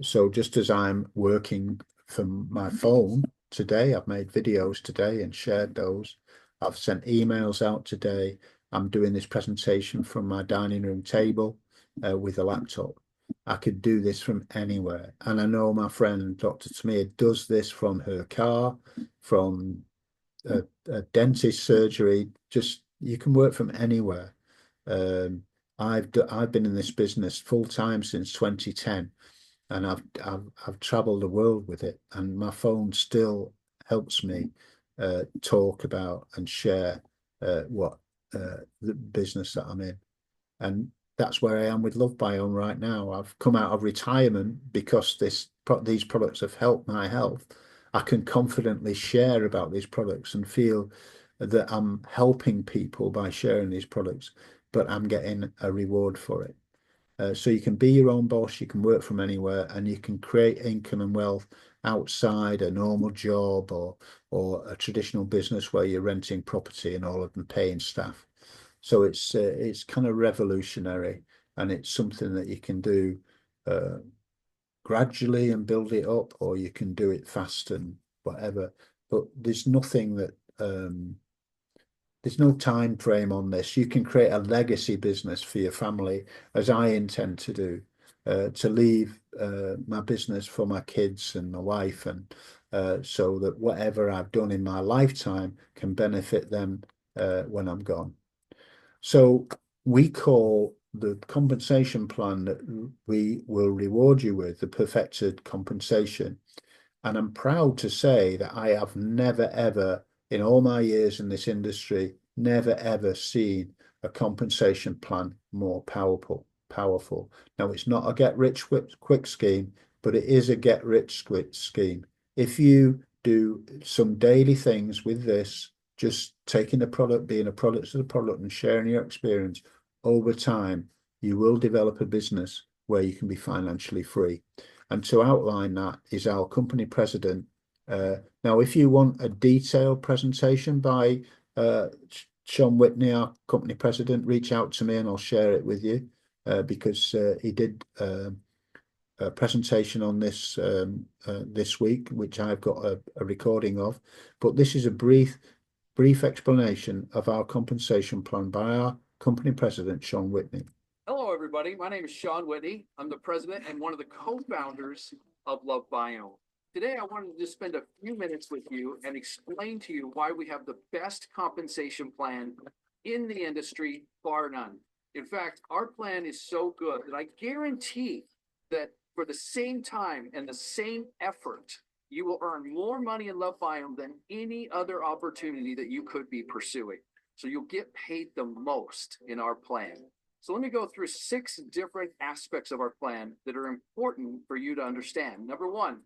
So just as I'm working from my phone today, I've made videos today and shared those. I've sent emails out today. I'm doing this presentation from my dining room table with a laptop. I could do this from anywhere. And I know my friend, Dr. Tamir, does this from her car, from a dentist surgery. Just, you can work from anywhere. I've been in this business full time since 2010, and I've traveled the world with it, and my phone still helps me talk about and share what the business that I'm in. And that's where I am with Lovebiome right now. I've come out of retirement because these products have helped my health. I can confidently share about these products and feel that I'm helping people by sharing these products, but I'm getting a reward for it. So you can be your own boss, you can work from anywhere, and you can create income and wealth outside a normal job or a traditional business where you're renting property and all of them paying staff. So it's kind of revolutionary, and it's something that you can do gradually and build it up, or you can do it fast and whatever. But there's nothing that there's no time frame on this. You can create a legacy business for your family, as I intend to do, to leave my business for my kids and my wife, and so that whatever I've done in my lifetime can benefit them when I'm gone. So we call the compensation plan that we will reward you with the perfected compensation. And I'm proud to say that I have never, ever, in all my years in this industry, never, ever seen a compensation plan more powerful. Now, it's not a get rich quick scheme, but it is a get rich quick scheme. If you do some daily things with this, just taking the product, being a product of the product and sharing your experience over time, you will develop a business where you can be financially free. And to outline that is our company president. Now, if you want a detailed presentation by Sean Whitney, our company president, reach out to me and I'll share it with you because he did a presentation on this this week, which I've got a recording of. But this is a brief explanation of our compensation plan by our company president, Sean Whitney. Hello, everybody. My name is Sean Whitney. I'm the president and one of the co-founders of Lovebiome. Today, I wanted to just spend a few minutes with you and explain to you why we have the best compensation plan in the industry, bar none. In fact, our plan is so good that I guarantee that for the same time and the same effort, you will earn more money in Lovebiome than any other opportunity that you could be pursuing. So you'll get paid the most in our plan. So let me go through 6 different aspects of our plan that are important for you to understand. Number 1,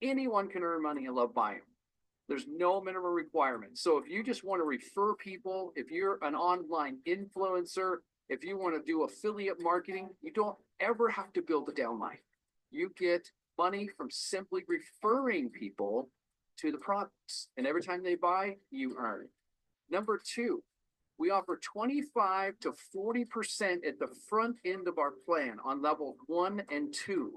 anyone can earn money in Lovebiome. There's no minimum requirement. So if you just want to refer people, if you're an online influencer, if you want to do affiliate marketing, you don't ever have to build a downline. You get money from simply referring people to the products. And every time they buy, you earn. Number 2, we offer 25 to 40% at the front end of our plan on level 1 and 2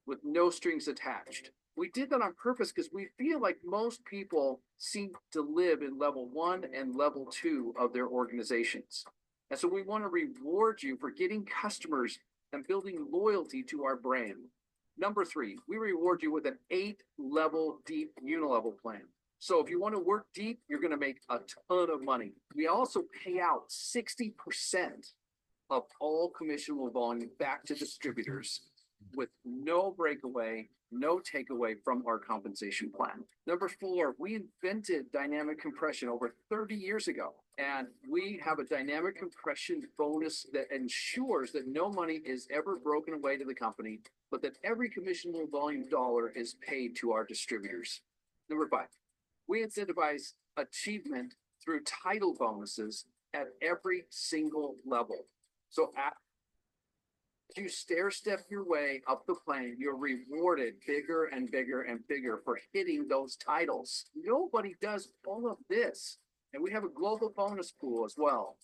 with no strings attached. We did that on purpose because we feel like most people seem to live in level 1 and level 2 of their organizations. And so we want to reward you for getting customers and building loyalty to our brand. Number 3, we reward you with an 8-level deep unilevel plan. So if you want to work deep, you're going to make a ton of money. We also pay out 60% of all commissionable volume back to distributors with no breakaway, no takeaway from our compensation plan. Number 4, we invented dynamic compression over 30 years ago. And we have a dynamic compression bonus that ensures that no money is ever broken away to the company, but that every commissionable volume dollar is paid to our distributors. Number 5, we incentivize achievement through title bonuses at every single level. So as you stair-step your way up the plane, you're rewarded bigger and bigger and bigger for hitting those titles. Nobody does all of this. And we have a global bonus pool as well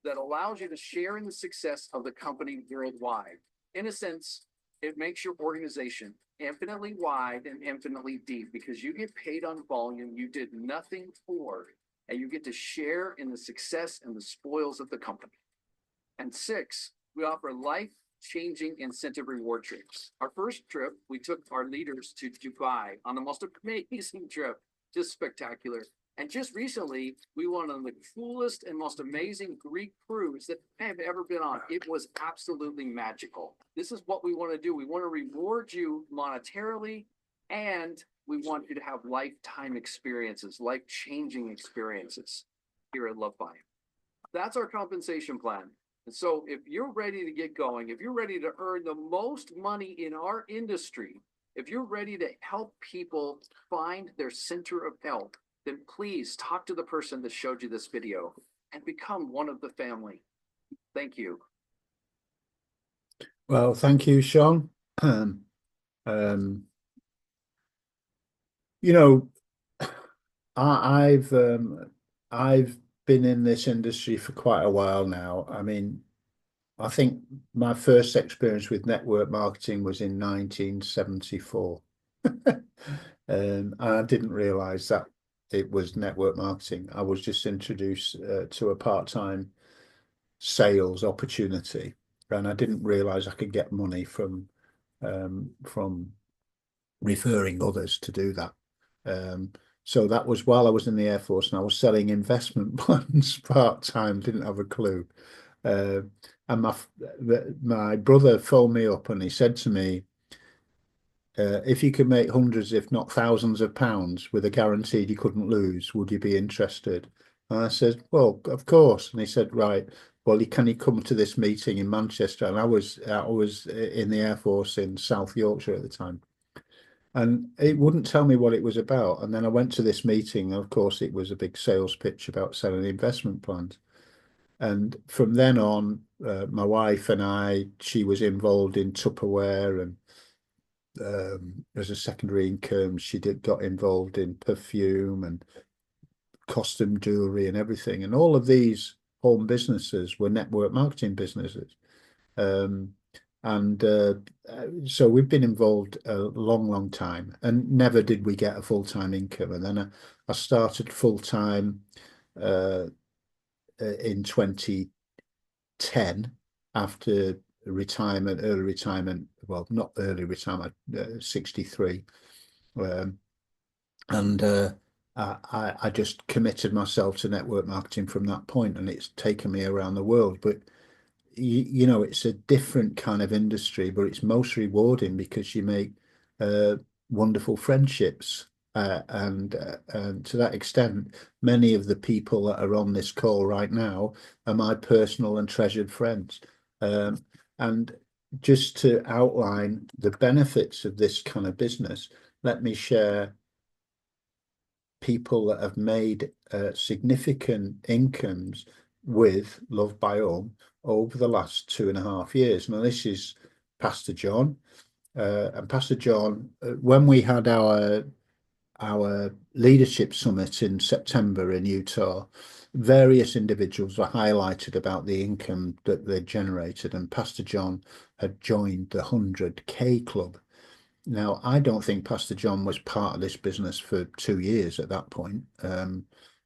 that allows you to share in the success of the company worldwide. In a sense, it makes your organization infinitely wide and infinitely deep because you get paid on volume you did nothing for, and you get to share in the success and the spoils of the company. And 6, we offer life-changing incentive reward trips. Our first trip, we took our leaders to Dubai on the most amazing trip, just spectacular. And just recently, we went on the coolest and most amazing Greek cruise that I have ever been on. It was absolutely magical. This is what we want to do. We want to reward you monetarily, and we want you to have lifetime experiences, life-changing experiences here at Lovebiome. That's our compensation plan. And so if you're ready to get going, if you're ready to earn the most money in our industry, if you're ready to help people find their center of health, then please talk to the person that showed you this video and become one of the family. Thank you. Well, thank you, Sean. You know, I've been in this industry for quite a while now. I mean, I think my first experience with network marketing was in 1974. I didn't realize that it was network marketing. I was just introduced to a part-time sales opportunity, and I didn't realize I could get money from referring others to do that. So that was while I was in the Air Force, and I was selling investment plans part-time, didn't have a clue. Uh, and my brother phoned me up and he said to me, if you could make hundreds, if not thousands of pounds with a guaranteed you couldn't lose, would you be interested? And I said, well, of course. And he said, right, well, can you come to this meeting in Manchester? And I was in the Air Force in South Yorkshire at the time. And it wouldn't tell me what it was about. And then I went to this meeting. And of course, it was a big sales pitch about selling investment plans. And from then on, my wife and she was involved in Tupperware, and as a secondary income, she got involved in perfume and costume jewelry and everything. And all of these home businesses were network marketing businesses. Um, and so we've been involved a long, long time, and never did we get a full-time income. And then I started full-time uh, in 2010 after retirement, early retirement. Well, not early retirement, 63. Um, and I just committed myself to network marketing from that point, and it's taken me around the world. But you know, it's a different kind of industry, but it's most rewarding because you make uh, wonderful friendships. And to that extent, many of the people that are on this call right now are my personal and treasured friends. And just to outline the benefits of this kind of business, let me share people that have made significant incomes with Lovebiome over the last 2.5 years. Now, this is Pastor John. And Pastor John, when we had our leadership summit in September in Utah, various individuals were highlighted about the income that they generated, and Pastor John had joined the 100K club. Now, I don't think Pastor John was part of this business for 2 years at that point.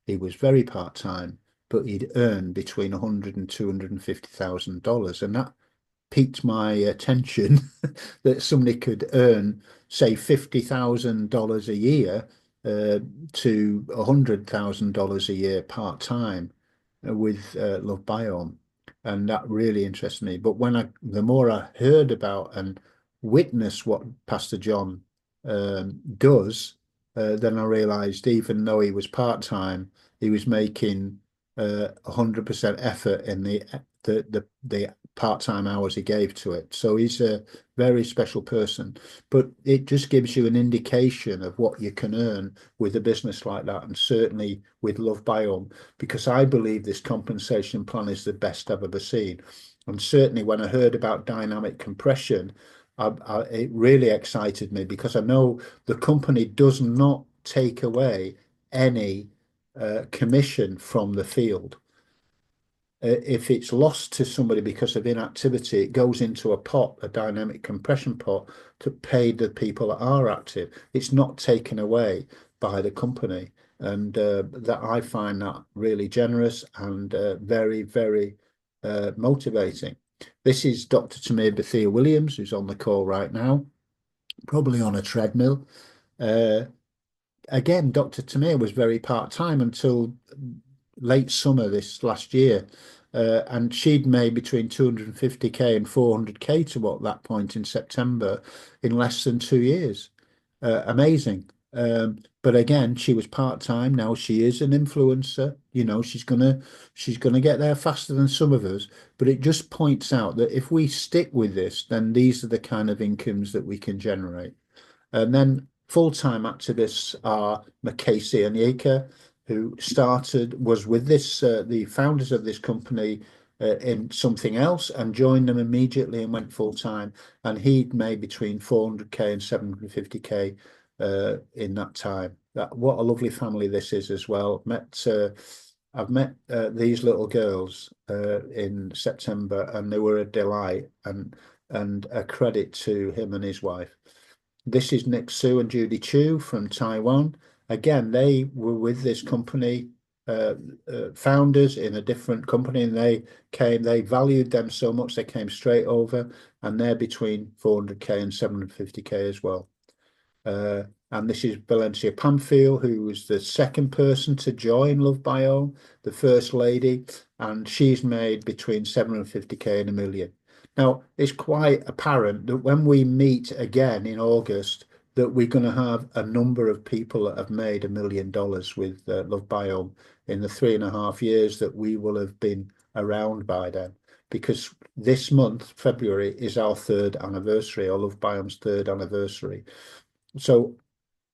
He was very part-time, but he'd earned between 100 and $250,000, and that piqued my attention that somebody could earn, say, $50,000 a year to $100,000 a year part-time with Lovebiome. And that really interested me. But the more I heard about and witnessed what Pastor John does, then I realized even though he was part-time, he was making 100% effort in the part-time hours he gave to it. So he's a very special person. But it just gives you an indication of what you can earn with a business like that, and certainly with Lovebiome, because I believe this compensation plan is the best I've ever seen. And certainly when I heard about dynamic compression, it really excited me, because I know the company does not take away any commission from the field. If it's lost to somebody because of inactivity, it goes into a pot, a dynamic compression pot, to pay the people that are active. It's not taken away by the company. And that I find that really generous and very, very motivating. This is Dr. Tamir Bethia Williams, who's on the call right now, probably on a treadmill. Again, Dr. Tamir was very part-time until late summer this last year. And she'd made between 250K and 400K to what that point in September in less than 2 years. Amazing. But again, she was part-time. Now she is an influencer. You know, she's gonna get there faster than some of us. But it just points out that if we stick with this, then these are the kind of incomes that we can generate. And then full-time activists are McCasey and Yaker, who was with the founders of this company in something else, and joined them immediately and went full-time. And he'd made between 400K and 750K in that time. What a lovely family this is as well. I've met these little girls in September, and they were a delight and a credit to him and his wife. This is Nick Sue and Judy Chu from Taiwan, again, they were with this company, uh, founders in a different company, and they valued them so much they came straight over, and they're between 400k and 750k as well. And this is Valencia Pamphile, who was the second person to join Lovebiome, the first lady, and she's made between 750k and 1 million. Now, it's quite apparent that when we meet again in August, that we're going to have a number of people that have made $1 million with Lovebiome in the 3.5 years that we will have been around by then. Because this month, February, is our third anniversary, or Lovebiome's third anniversary. So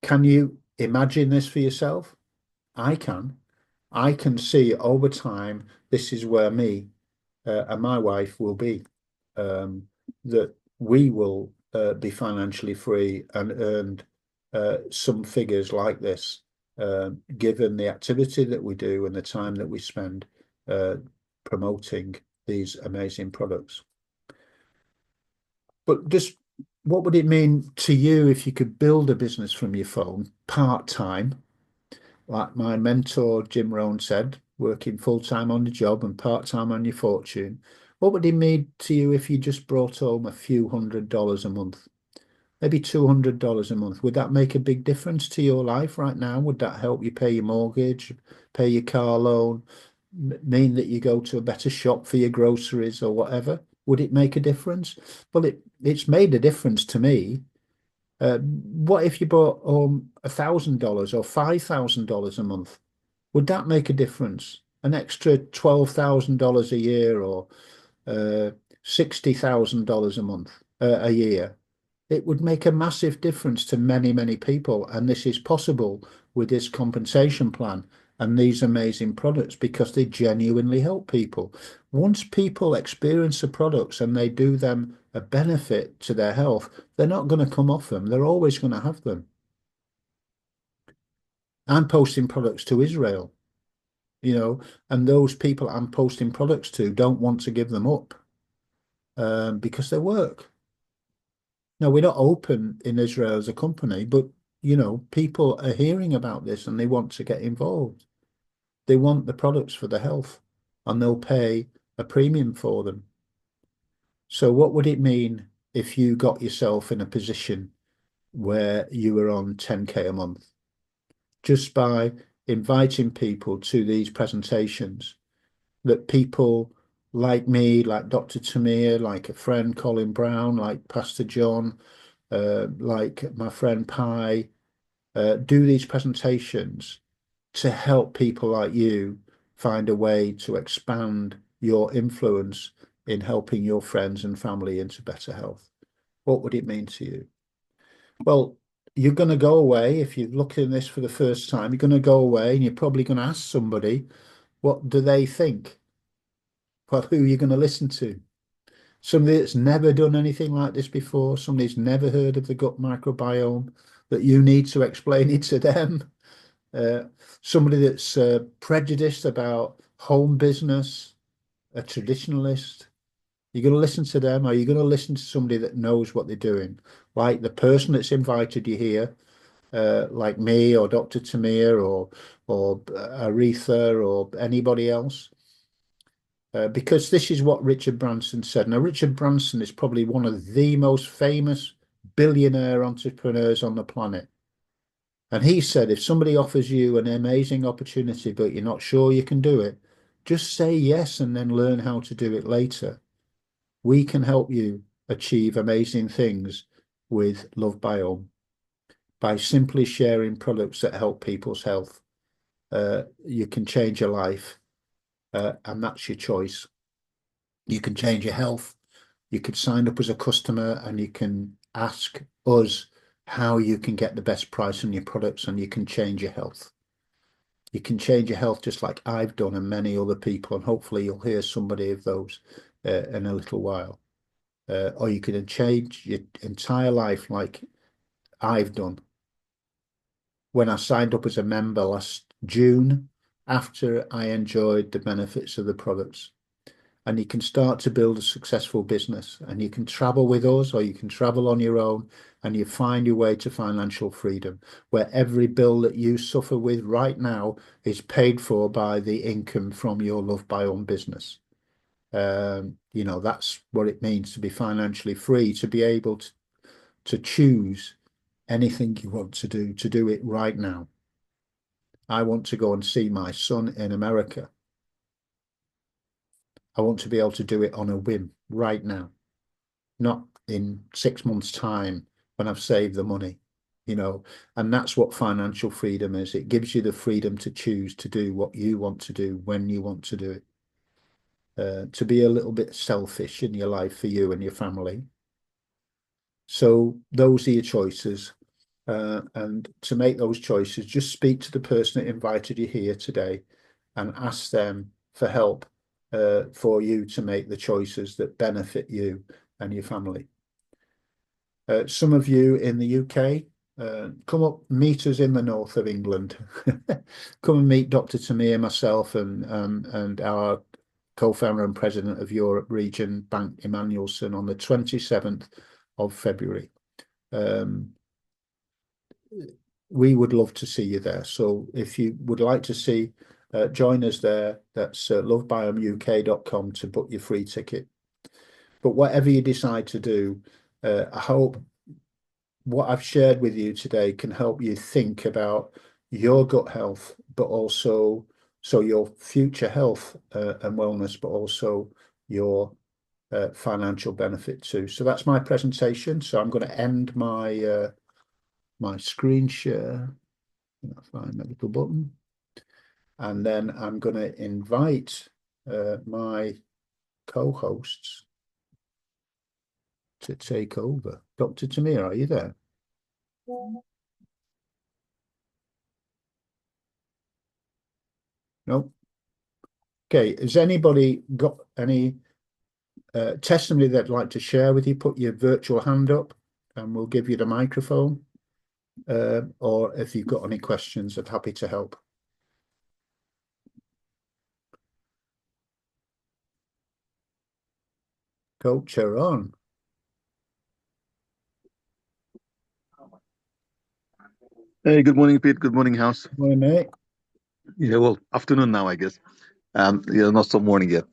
can you imagine this for yourself? I can. I can see over time this is where me and my wife will be. That we will be financially free and earned some figures like this, given the activity that we do and the time that we spend promoting these amazing products. But just what would it mean to you if you could build a business from your phone part-time, like my mentor Jim Rohn said, working full-time on the job and part-time on your fortune? What would it mean to you if you just brought home a few $100s a month, maybe $200 a month? Would that make a big difference to your life right now? Would that help you pay your mortgage, pay your car loan, mean that you go to a better shop for your groceries or whatever? Would it make a difference? Well, it's made a difference to me. What if you bought $1,000 or $5,000 a month? Would that make a difference? An extra $12,000 a year, or $60,000 a month, a year? It would make a massive difference to many, many people. And this is possible with this compensation plan and these amazing products because they genuinely help people. Once people experience the products and they do them a benefit to their health, they're not going to come off them. They're always going to have them. I'm posting products to Israel, and those people I'm posting products to don't want to give them up because they work. Now, we're not open in Israel as a company, but people are hearing about this and they want to get involved. They want the products for their health and they'll pay a premium for them. So what would it mean if you got yourself in a position where you were on 10k a month just by inviting people to these presentations, that people like me, like Dr. Tamir, like a friend Colin Brown, like Pastor John, like my friend Pi, do these presentations to help people like you find a way to expand your influence in helping your friends and family into better health? What would it mean to you? Well, you're going to go away. If you're looking at this for the first time, you're going to go away and you're probably going to ask somebody, what do they think? Well, who are you going to listen to? Somebody that's never done anything like this before, somebody who's never heard of the gut microbiome, that you need to explain it to them. Uh, Somebody that's prejudiced about home business, a traditionalist. You're going to listen to them, or you're going to listen to somebody that knows what they're doing, like the person that's invited you here, like me or Dr. Tamir or Aretha or anybody else. Because this is what Richard Branson said. Now, Richard Branson is probably one of the most famous billionaire entrepreneurs on the planet. And he said, if somebody offers you an amazing opportunity, but you're not sure you can do it, just say yes and then learn how to do it later. We can help you achieve amazing things with Lovebiome by simply sharing products that help people's health. You can change your life, and that's your choice. You can change your health. You could sign up as a customer and you can ask us how you can get the best price on your products, and you can change your health. You can change your health just like I've done and many other people, and hopefully you'll hear somebody of those in a little while. Or you can change your entire life like I've done. When I signed up as a member last June, after I enjoyed the benefits of the products. and you can start to build a successful business, and you can travel with us or you can travel on your own, and you find your way to financial freedom, where every bill that you suffer with right now is paid for by the income from your Lovebiome business. You know, that's what it means to be financially free, to be able to choose anything you want to do it right now. I want to go and see my son in America. I want to be able to do it on a whim right now, not in 6 months' time when I've saved the money, you know. And that's what financial freedom is. It gives you the freedom to choose to do what you want to do when you want to do it. To be a little bit selfish in your life for you and your family. So those are your choices. And to make those choices, just speak to the person that invited you here today and ask them for help for you to make the choices that benefit you and your family. Some of you in the UK, come up, meet us in the north of England. Come and meet Dr. Tamir, myself, and our co-founder and president of Europe region, Bank Emanuelson, on the 27th of February. We would love to see you there. So if you would like to see, join us there. That's lovebiomeuk.com to book your free ticket. But whatever you decide to do, I hope what I've shared with you today can help you think about your gut health, but also so your future health and wellness, but also your financial benefit too. So that's my presentation. So I'm going to end my my screen share. I'll find that little button, and then I'm going to invite my co-hosts to take over. Dr. Tamir, are you there? No. Okay. Has anybody got any testimony they'd like to share with you? Put your virtual hand up, and we'll give you the microphone. Or if you've got any questions, I'm happy to help. Coach, you're on. Hey, good morning, Pete. Good morning, House. Morning, mate. Yeah, well, afternoon now, I guess. Yeah, not so morning yet.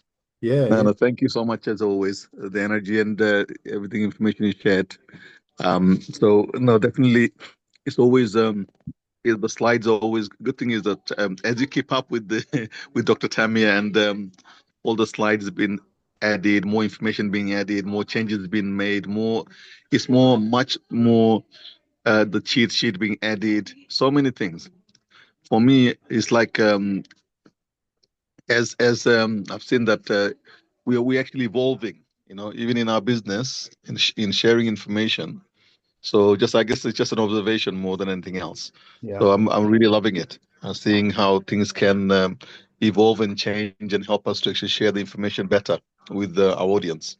Yeah, No, yeah. no, thank you so much as always. The energy and everything, information you shared. So no, definitely, it's always the slides are always good thing is that as you keep up with the with Dr. Tamia and all the slides have been added, more information being added, more changes being made, it's much more the cheat sheet being added, so many things. For me, it's like as I've seen that we actually evolving, even in our business in sharing information. So just I guess it's just an observation more than anything else. Yeah. So I'm really loving it, seeing how things can evolve and change and help us to actually share the information better with our audience.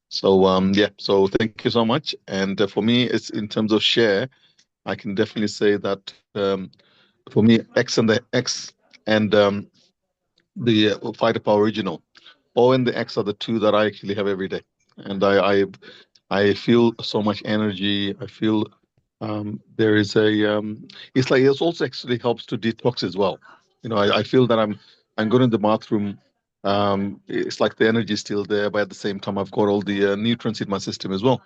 So yeah, so thank you so much. And for me, it's in terms of share, I can definitely say that for me, X and the Fighter Power Original. O and the X are the two that I actually have every day, and I feel so much energy. I feel there is a it's like it also actually helps to detox as well. I feel that I'm going to the bathroom. It's like the energy is still there, but at the same time I've got all the nutrients in my system as well.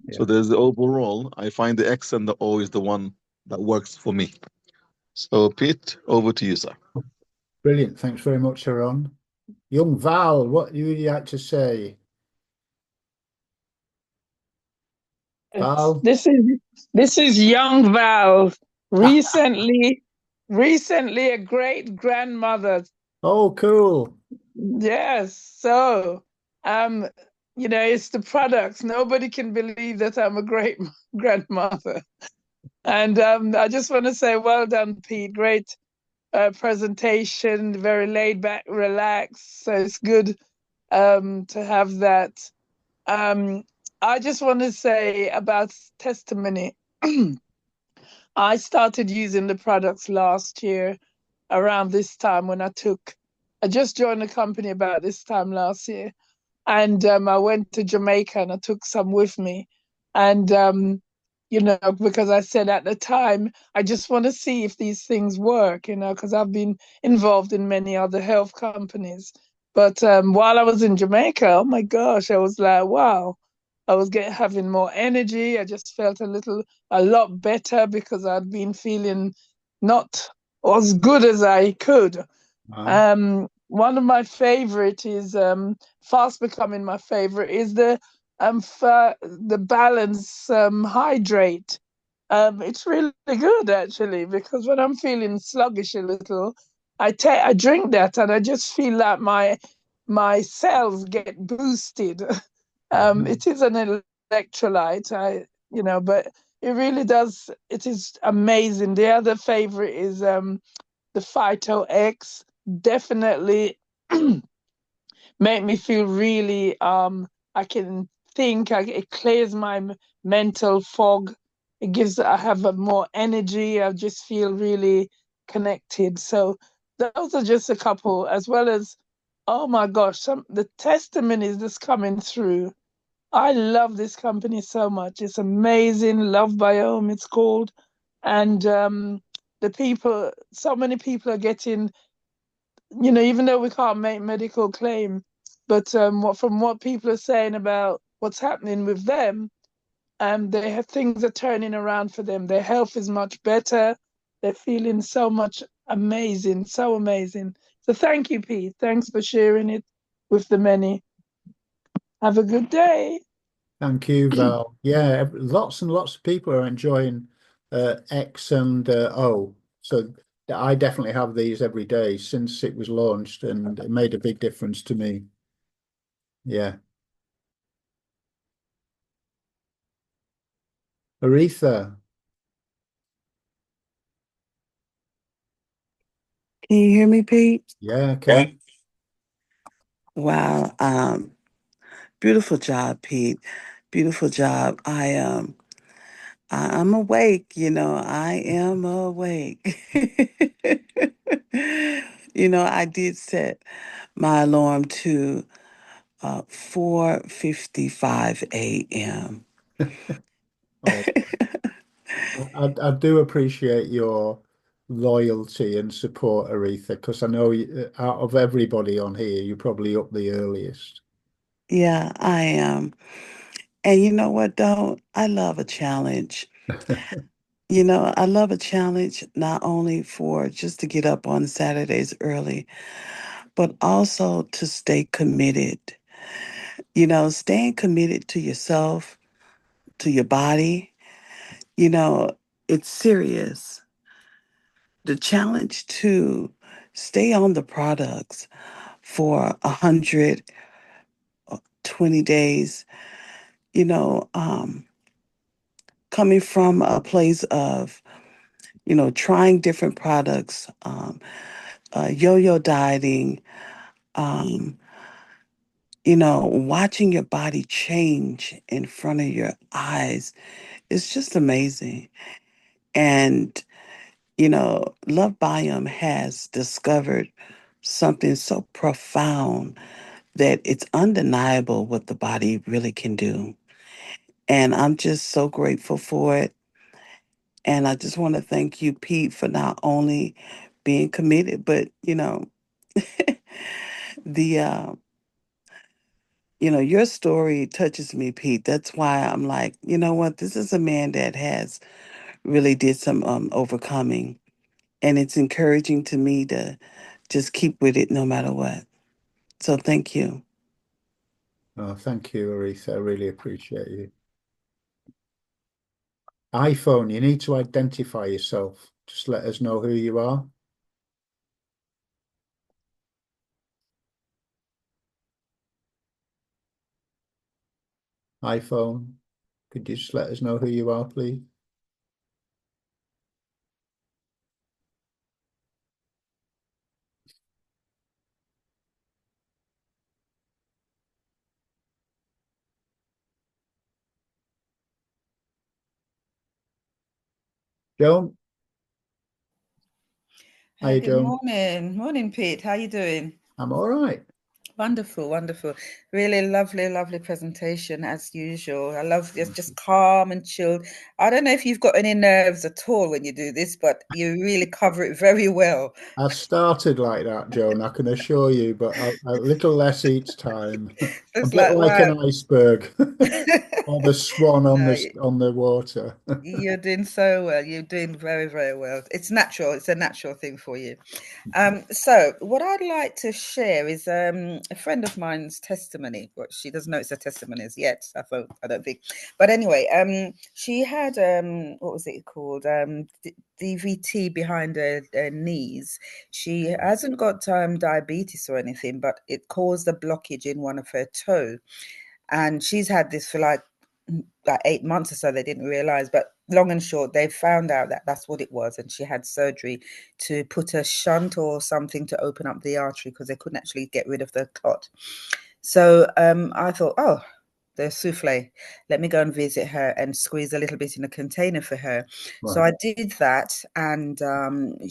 Yeah. So there's the overall. I find the X and the O is the one that works for me. So Pete, over to you, sir. Brilliant. Thanks very much, Sharon. Young Val, what do you like to say? Val? This is young Val, recently recently a great grandmother. Oh, cool. Yes, so um, it's the products. Nobody can believe that I'm a great grandmother. And I just want to say, well done, Pete. Great presentation, very laid back, relaxed. So it's good to have that. Um, I just want to say about testimony. I started using the products last year around this time when I took I just joined the company about this time last year, and I went to Jamaica and I took some with me, and you know, because I said at the time I just want to see if these things work, you know, because I've been involved in many other health companies. But while I was in Jamaica, oh my gosh, I was like, wow, I was having more energy. I just felt a lot better because I'd been feeling not as good as I could. Wow. One of my favorite is fast becoming my favorite is the balance hydrate. It's really good actually because when I'm feeling sluggish a little, I drink that and I just feel like my cells get boosted. Mhm. It is an electrolyte, but it really does. It is amazing. The other favorite is the Phyto X. Definitely make me feel really I can think. It clears my mental fog. I have more energy. I just feel really connected. So those are just a couple, as well as, oh my gosh, the testimonies that's coming through. I love this company so much. It's amazing. Lovebiome, it's called. And so many people are getting, even though we can't make medical claim, but from what people are saying about what's happening with them, they have things are turning around for them. Their health is much better. They're feeling so much amazing, so amazing. So thank you, Pete. Thanks for sharing it with the many. Have a good day. Thank you, Val. Yeah, lots and lots of people are enjoying X and O. So I definitely have these every day since it was launched, and it made a big difference to me. Yeah. Aretha. Can you hear me, Pete? Yeah, okay. Wow. Beautiful job, Pete. Beautiful job. I'm awake, I am awake. I did set my alarm to 4:55 a.m. Oh, I do appreciate your loyalty and support, Aretha, because I know out of everybody on here, you're probably up the earliest. Yeah, I am. And you know what, though? I love a challenge. I love a challenge not only for just to get up on Saturdays early, but also to stay committed. Staying committed to yourself, to your body, you know, it's serious. The challenge to stay on the products for 120 days, you know, um, coming from a place of, trying different products, yo-yo dieting, um, watching your body change in front of your eyes is just amazing. And, Lovebiome has discovered something so profound that it's undeniable what the body really can do. And I'm just so grateful for it. And I just want to thank you, Pete, for not only being committed, but, the, your story touches me, Pete. That's why I'm like, you know what? This is a man that has really did some overcoming. And it's encouraging to me to just keep with it no matter what. So thank you. Oh, thank you, Aretha. I really appreciate you. iPhone, you need to identify yourself. Just let us know who you are. iPhone, could you just let us know who you are, please? Joan, how Hi, you good doing? morning. Morning, Pete. How you doing? I'm all right. Wonderful, wonderful. Really lovely, lovely presentation as usual. I love this, just calm and chilled. I don't know if you've got any nerves at all when you do this, but you really cover it very well. I started like that, Joan, I can assure you, but a little less each time. A It's bit like, like wow. an iceberg or the swan on No, the water. you're doing so well. You're doing very, very well. It's natural. It's a natural thing for you. So what I'd like to share is a friend of mine's testimony. Well, she doesn't know it's a testimony as yet, I don't think. But anyway, she had what was it called? DVT behind her knees. She hasn't got diabetes or anything, but it caused a blockage in one of her toe. And she's had this for like 8 months or so. They didn't realize, but long and short, they found out that that's what it was, and she had surgery to put a shunt or something to open up the artery because they couldn't actually get rid of the clot. So I thought, oh, the souffle, let me go and visit her and squeeze a little bit in a container for her. Right. So I did that, and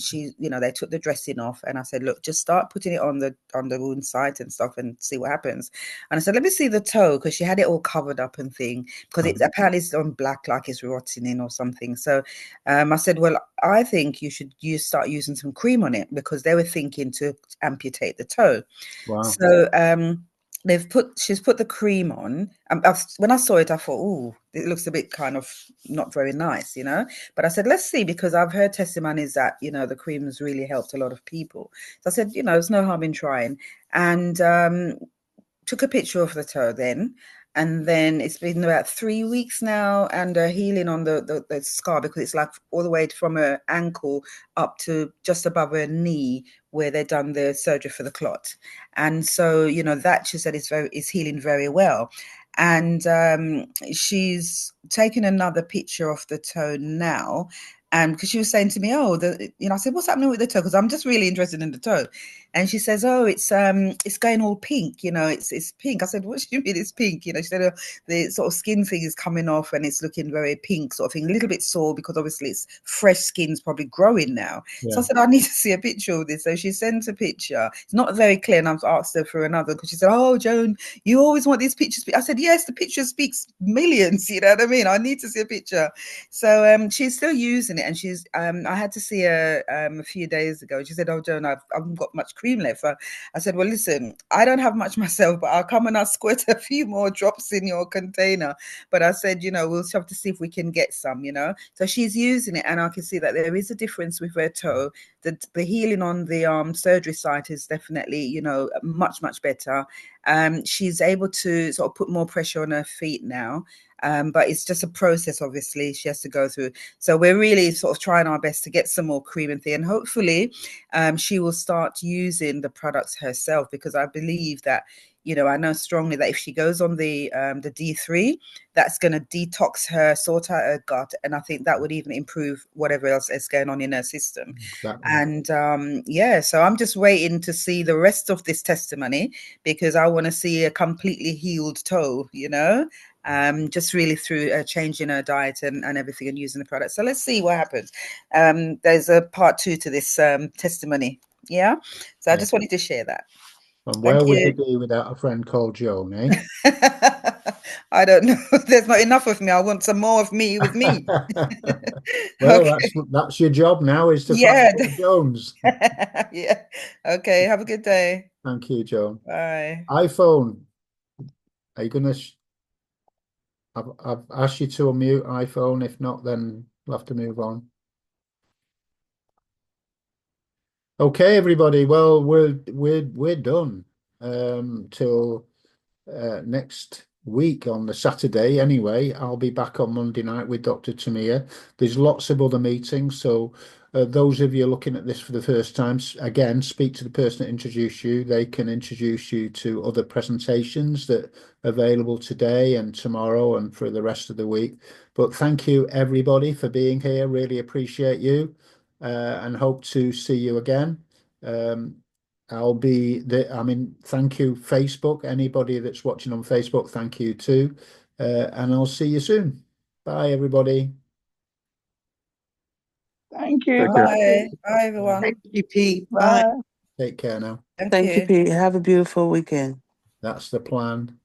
she, they took the dressing off, and I said, look, just start putting it on the wound site and stuff and see what happens. And I said, let me see the toe, because she had it all covered up and thing, because it apparently it's on black, like it's rotting in or something. So I said, well, I think you should start using some cream on it, because they were thinking to amputate the toe. Wow. So she's put the cream on. When I saw it, I thought, oh, it looks a bit kind of not very nice, But I said, let's see, because I've heard testimonies that, the cream has really helped a lot of people. So I said, there's no harm in trying. And took a picture of the toe then. And then it's been about 3 weeks now, and healing on the scar, because it's like all the way from her ankle up to just above her knee, where they've done the surgery for the clot. And so, that she said is healing very well. And she's taken another picture of the toe now. And because she was saying to me, I said, what's happening with the toe? Because I'm just really interested in the toe. And she says, oh, it's going all pink, it's pink. I said, what do you mean it's pink? She said, the sort of skin thing is coming off and it's looking very pink sort of thing, a little bit sore, because obviously it's fresh skin's probably growing now. Yeah. So I said, I need to see a picture of this. So she sent a picture. It's not very clear, and I've asked her for another, because she said, oh, Joan, you always want these pictures. I said, yes, the picture speaks millions, you know what I mean? I need to see a picture. So she's still using it, and she's I had to see her a few days ago. She said, oh, Joan, I haven't got much cream left. I said, well, listen, I don't have much myself, but I'll come and I'll squirt a few more drops in your container. But I said, we'll have to see if we can get some, So she's using it, and I can see that there is a difference with her toe. The healing on the surgery site is definitely, much, much better. She's able to sort of put more pressure on her feet now. But it's just a process, obviously, she has to go through. So we're really sort of trying our best to get some more cream and thing. And hopefully she will start using the products herself, because I believe that, I know strongly that if she goes on the D3, that's going to detox her, sort out her gut. And I think that would even improve whatever else is going on in her system. Exactly. And so I'm just waiting to see the rest of this testimony, because I want to see a completely healed toe, just really through changing her diet and everything and using the product. So let's see what happens. There's a part 2 to this testimony. Yeah. So I just wanted to share that. And where would you be without a friend called Joan, eh? I don't know. There's not enough of me. I want some more of me with me. Well, okay. That's your job now, is to find more Jones. Yeah. Okay. Have a good day. Thank you, Joan. Bye. iPhone. Are you gonna? I've asked you to unmute iPhone. If not, then we'll have to move on. Okay, everybody. Well, we're done till next week on the Saturday. Anyway, I'll be back on Monday night with Dr. Tamir. There's lots of other meetings, so those of you looking at this for the first time, again, speak to the person that introduced you. They can introduce you to other presentations that are available today and tomorrow and for the rest of the week. But thank you, everybody, for being here. Really appreciate you, and hope to see you again. Thank you, Facebook. Anybody that's watching on Facebook, thank you too. And I'll see you soon. Bye, everybody. Thank you. Bye. Bye, everyone. Thank you, Pete. Bye. Bye. Take care now. Thank Thank you, you. Pete. Have a beautiful weekend. That's the plan.